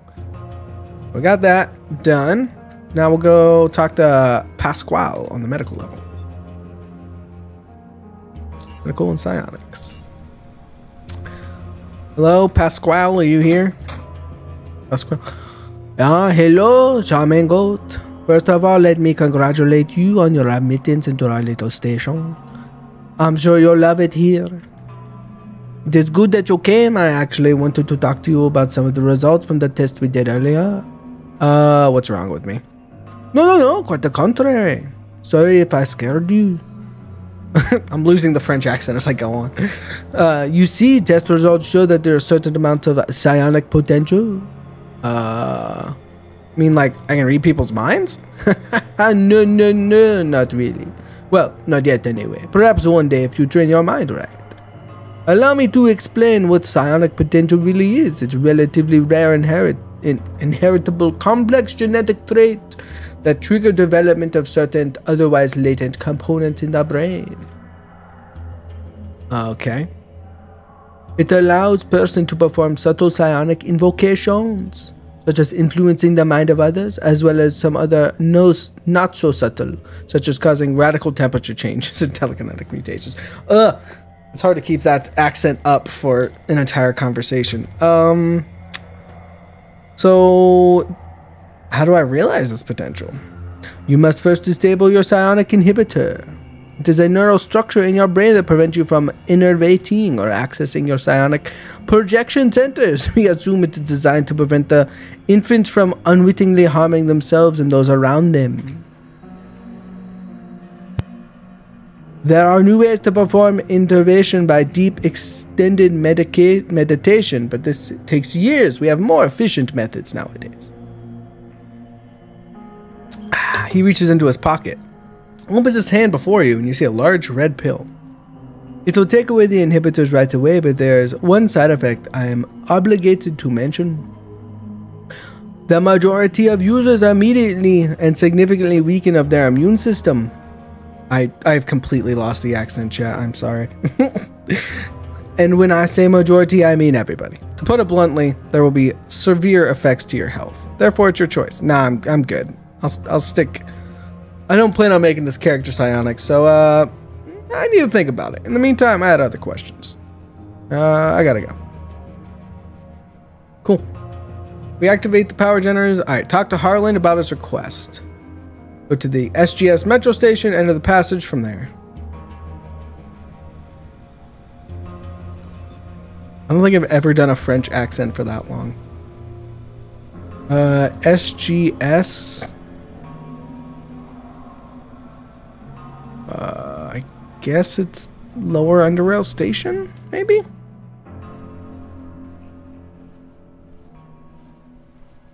We got that done. Now we'll go talk to Pasquale on the medical level. Medical and psionics. Hello, Pasquale, are you here? Pasquale. Hello, charming goat. First of all, let me congratulate you on your admittance into our little station. I'm sure you'll love it here. It is good that you came. I actually wanted to talk to you about some of the results from the test we did earlier. What's wrong with me? No, quite the contrary. Sorry if I scared you. I'm losing the French accent as I go on. You see, test results show that there's a certain amount of psionic potential. I mean, like, I can read people's minds? No, not really. Well, not yet anyway. Perhaps one day if you train your mind right. Allow me to explain what psionic potential really is. It's a relatively rare inheritable complex genetic trait that trigger development of certain otherwise latent components in the brain. Okay. It allows person to perform subtle psionic invocations, such as influencing the mind of others, as well as some other not so subtle, such as causing radical temperature changes and telekinetic mutations. It's hard to keep that accent up for an entire conversation. So how do I realize this potential? You must first disable your psionic inhibitor. It is a neural structure in your brain that prevents you from innervating or accessing your psionic projection centers. We assume it is designed to prevent the infants from unwittingly harming themselves and those around them. There are new ways to perform intervention by deep, extended meditation, but this takes years. We have more efficient methods nowadays. He reaches into his pocket, opens his hand before you, and you see a large red pill. It will take away the inhibitors right away, but there's one side effect I am obligated to mention. The majority of users immediately and significantly weaken of their immune system. I've completely lost the accent, chat. I'm sorry. And when I say majority, I mean everybody. To put it bluntly, there will be severe effects to your health. Therefore, it's your choice. Nah, I'm good. I'll stick. I don't plan on making this character psionic, so I need to think about it. In the meantime, I had other questions. I gotta go. Cool. We activate the power generators. All right, talk to Harlan about his request. Go to the SGS metro station, enter the passage from there. I don't think I've ever done a French accent for that long. SGS. I guess it's Lower Underrail Station, maybe?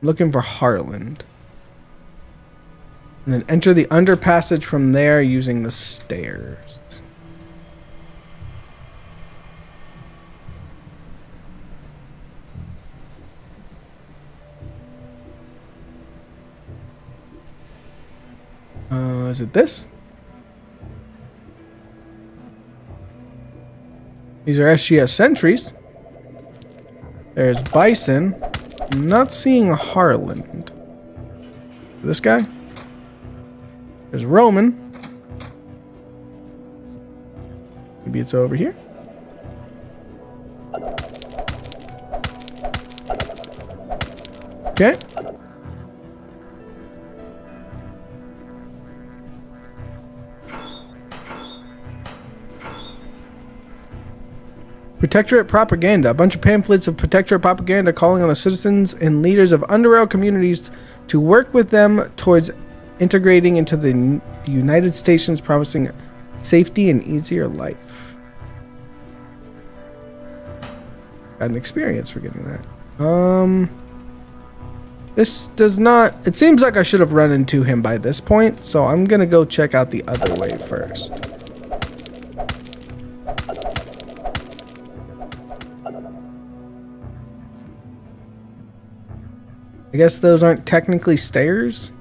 Looking for Harland. And then enter the underpassage from there using the stairs. Is it this? These are SGS sentries. There's Bison. I'm not seeing Harland. This guy? There's Roman. Maybe it's over here. Okay. Protectorate propaganda. A bunch of pamphlets of Protectorate propaganda calling on the citizens and leaders of Underrail communities to work with them towards integrating into the United Stations, promising safety and easier life. Got an experience for getting that. This does not... It seems like I should have run into him by this point, so I'm gonna go check out the other way first. I guess those aren't technically stairs.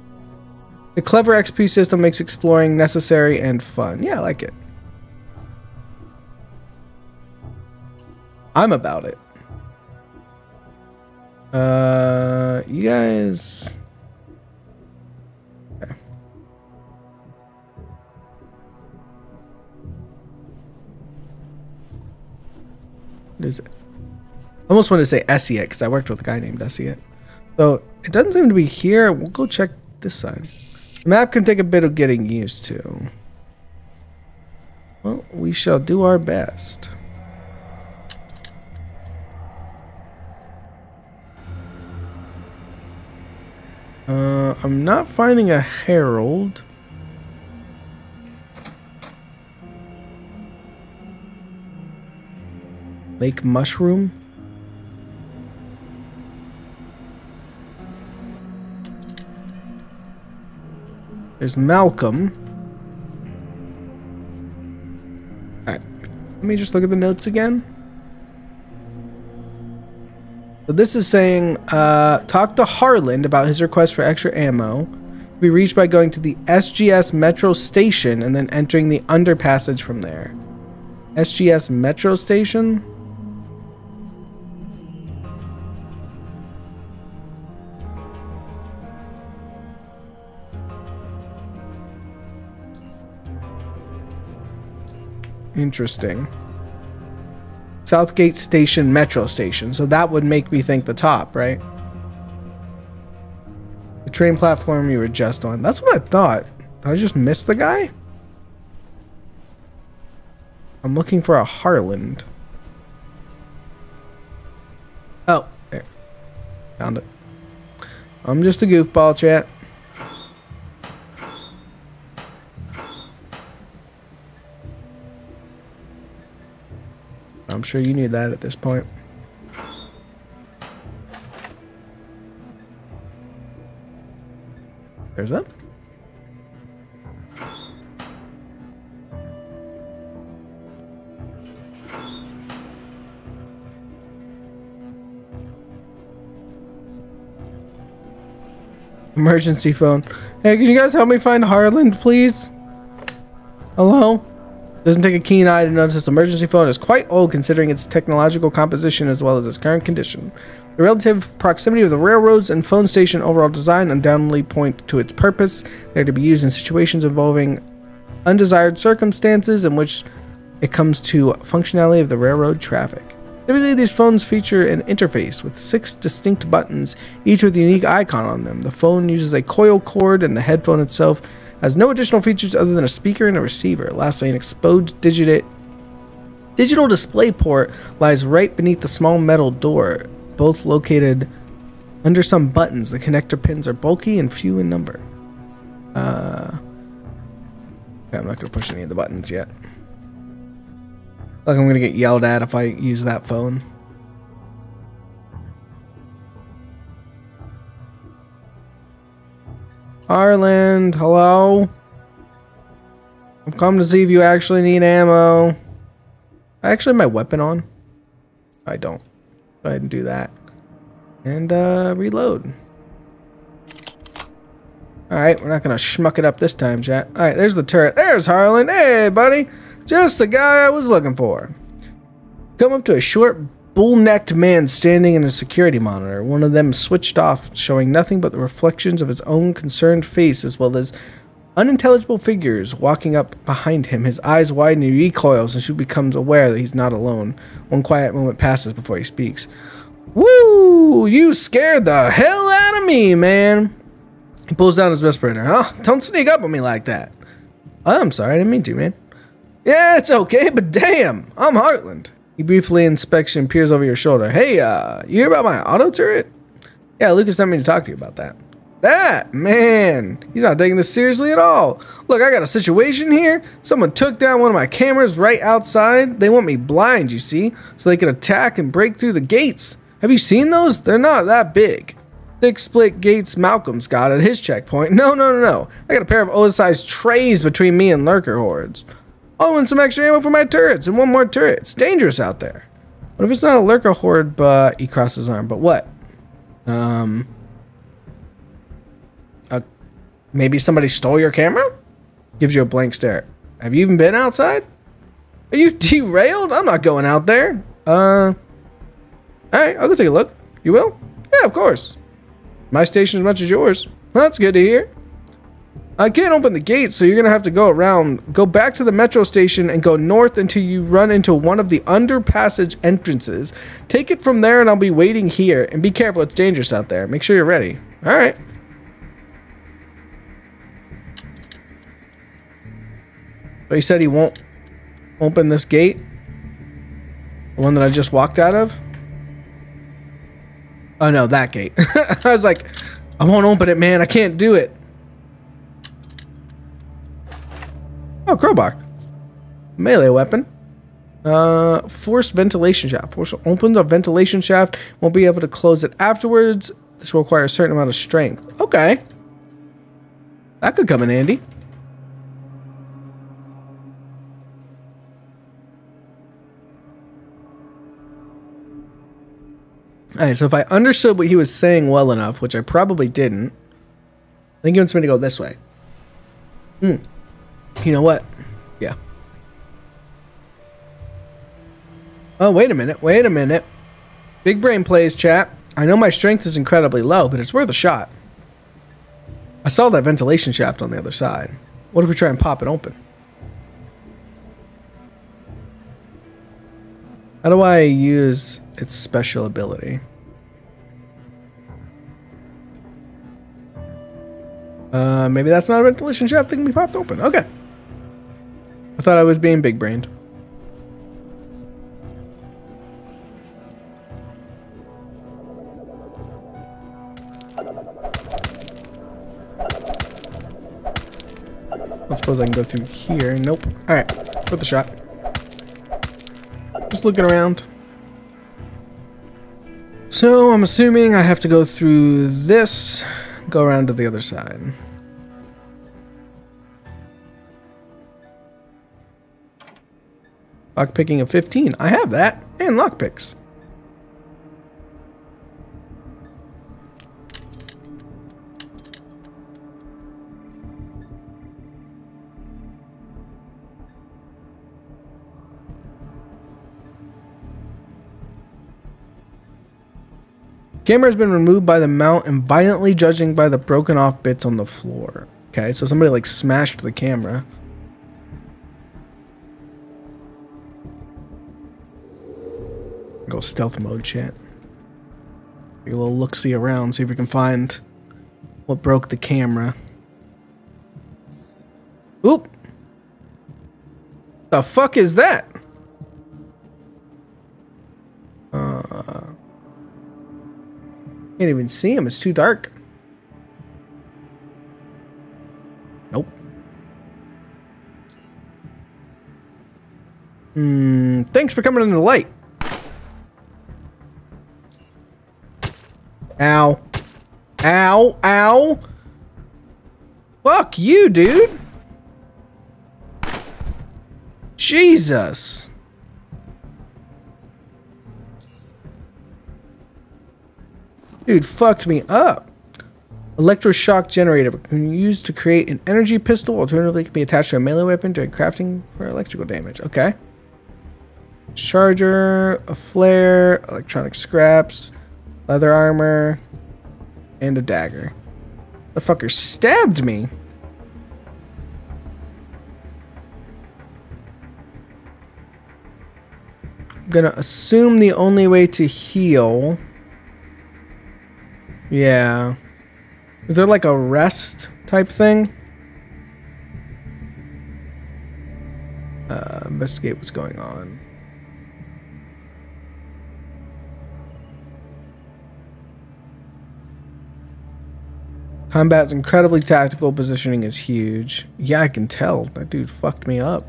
The clever XP system makes exploring necessary and fun. Yeah, I like it. I'm about it. You guys... Okay. What is it? I almost want to say Essiet, because I worked with a guy named Essiet. So, it doesn't seem to be here. We'll go check this side. The map can take a bit of getting used to. Well, we shall do our best. I'm not finding a herald. Lake Mushroom. There's Malcolm. Alright. Let me just look at the notes again. So this is saying, talk to Harland about his request for extra ammo. Be reached by going to the SGS Metro Station and then entering the underpassage from there. SGS Metro Station? Interesting. Southgate Station Metro Station. So that would make me think the top, right? The train platform you were just on. That's what I thought. Did I just miss the guy? I'm looking for a Harland. Oh, there. Found it. I'm just a goofball, chat. I'm sure you knew that at this point. There's that. Emergency phone. Hey, can you guys help me find Harland, please? Hello? Doesn't take a keen eye to notice this emergency phone is quite old considering its technological composition as well as its current condition. The relative proximity of the railroads and phone station overall design undoubtedly point to its purpose. They're to be used in situations involving undesired circumstances in which it comes to functionality of the railroad traffic. Typically, these phones feature an interface with 6 distinct buttons, each with a unique icon on them. The phone uses a coil cord, and the headphone itself has no additional features other than a speaker and a receiver. Lastly, an exposed digital display port lies right beneath the small metal door, both located under some buttons. The connector pins are bulky and few in number. Okay, I'm not going to push any of the buttons yet. Like I'm going to get yelled at if I use that phone. Harland, hello? I've come to see if you actually need ammo. I actually have my weapon on. I don't. Go ahead and do that. And reload. Alright, we're not going to schmuck it up this time, chat. Alright, there's the turret. There's Harland. Hey, buddy. Just the guy I was looking for. Come up to a short, bull-necked man standing in a security monitor. One of them switched off, showing nothing but the reflections of his own concerned face as well as unintelligible figures walking up behind him. His eyes widen and he recoils as he becomes aware that he's not alone. One quiet moment passes before he speaks. Woo! You scared the hell out of me, man. He pulls down his respirator. Oh, don't sneak up on me like that. Oh, I'm sorry, I didn't mean to, man. Yeah, it's okay, but damn, I'm Harland. He briefly inspects and peers over your shoulder. Hey, you hear about my auto turret? Yeah, Lucas sent me to talk to you about that. That, man, he's not taking this seriously at all. Look, I got a situation here. Someone took down one of my cameras right outside. They want me blind, you see, so they can attack and break through the gates. Have you seen those? They're not that big. Thick split gates Malcolm's got at his checkpoint. No. I got a pair of oversized trays between me and lurker hordes. Oh, and some extra ammo for my turrets, and one more turret. It's dangerous out there. What if it's not a lurker horde, but he crossed his arm? But what? Maybe somebody stole your camera? Gives you a blank stare. Have you even been outside? Are you derailed? I'm not going out there. Alright, I'll go take a look. You will? Yeah, of course. My station as much as yours. That's good to hear. I can't open the gate, so you're going to have to go around. Go back to the metro station and go north until you run into one of the underpassage entrances. Take it from there and I'll be waiting here. And be careful, it's dangerous out there. Make sure you're ready. Alright. But he said he won't open this gate. The one that I just walked out of. Oh no, that gate. I was like, I won't open it, man. I can't do it. Oh, crowbar. Melee weapon. Forced ventilation shaft. Force opens a ventilation shaft. Won't be able to close it afterwards. This will require a certain amount of strength. Okay. That could come in handy. Alright, so if I understood what he was saying well enough, which I probably didn't, I think he wants me to go this way. You know what? Yeah. Oh, wait a minute. Wait a minute. Big brain plays, chat. I know my strength is incredibly low, but it's worth a shot. I saw that ventilation shaft on the other side. What if we try and pop it open? How do I use its special ability? Maybe that's not a ventilation shaft that can be popped open. Okay. I thought I was being big-brained. I suppose I can go through here. Nope. Alright. Worth a shot. Just looking around. So, I'm assuming I have to go through this, go around to the other side. Lockpicking of 15. I have that. And lockpicks. Camera has been removed by the mount and violently judging by the broken off bits on the floor. Okay, so somebody like smashed the camera. Go stealth mode, chat. Take a little look-see around, see if we can find what broke the camera. Oop! The fuck is that? Can't even see him, it's too dark. Nope. Thanks for coming in the light. Ow. Ow. Ow. Fuck you, dude. Jesus. Dude fucked me up. Electroshock generator can be used to create an energy pistol. Alternatively, it can be attached to a melee weapon during crafting for electrical damage. Okay. Charger, a flare, electronic scraps, leather armor, and a dagger. The fucker stabbed me. I'm gonna assume the only way to heal. Yeah. Is there like a rest type thing? Investigate what's going on. Combat's incredibly tactical. Positioning is huge. Yeah, I can tell. That dude fucked me up.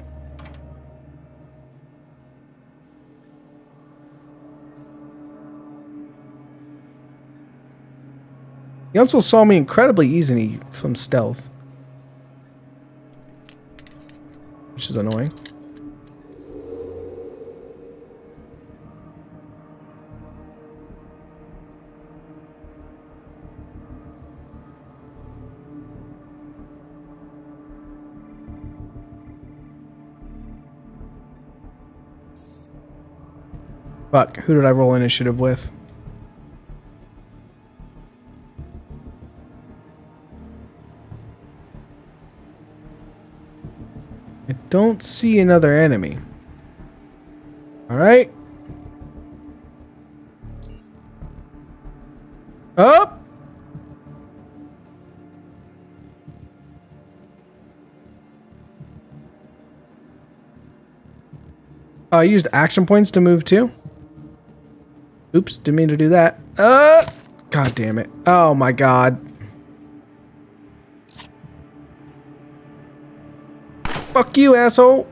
He also saw me incredibly easily from stealth, which is annoying. Fuck, who did I roll initiative with? I don't see another enemy. Alright. Up! Oh, I used action points to move too? Oops, didn't mean to do that. God damn it. Oh my god. Fuck you, asshole.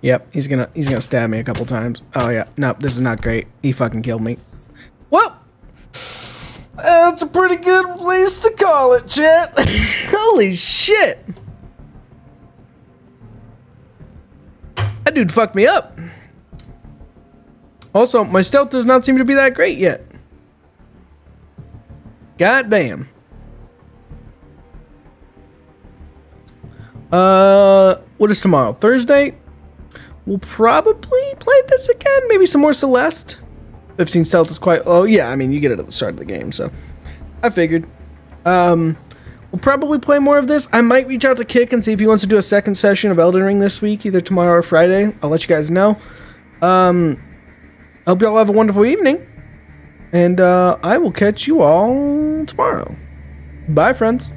Yep, he's gonna stab me a couple times. Oh yeah, nope, this is not great. He fucking killed me. Well, that's a pretty good place to call it, chat. Holy shit. That dude fucked me up. Also, my stealth does not seem to be that great yet. God damn. What is tomorrow? Thursday? We'll probably play this again. Maybe some more Celeste. 15 stealth is quite... Oh, yeah. I mean, you get it at the start of the game, so... I figured. We'll probably play more of this. I might reach out to Kick and see if he wants to do a second session of Elden Ring this week, either tomorrow or Friday. I'll let you guys know. Hope y'all have a wonderful evening. And I will catch you all tomorrow. Bye, friends.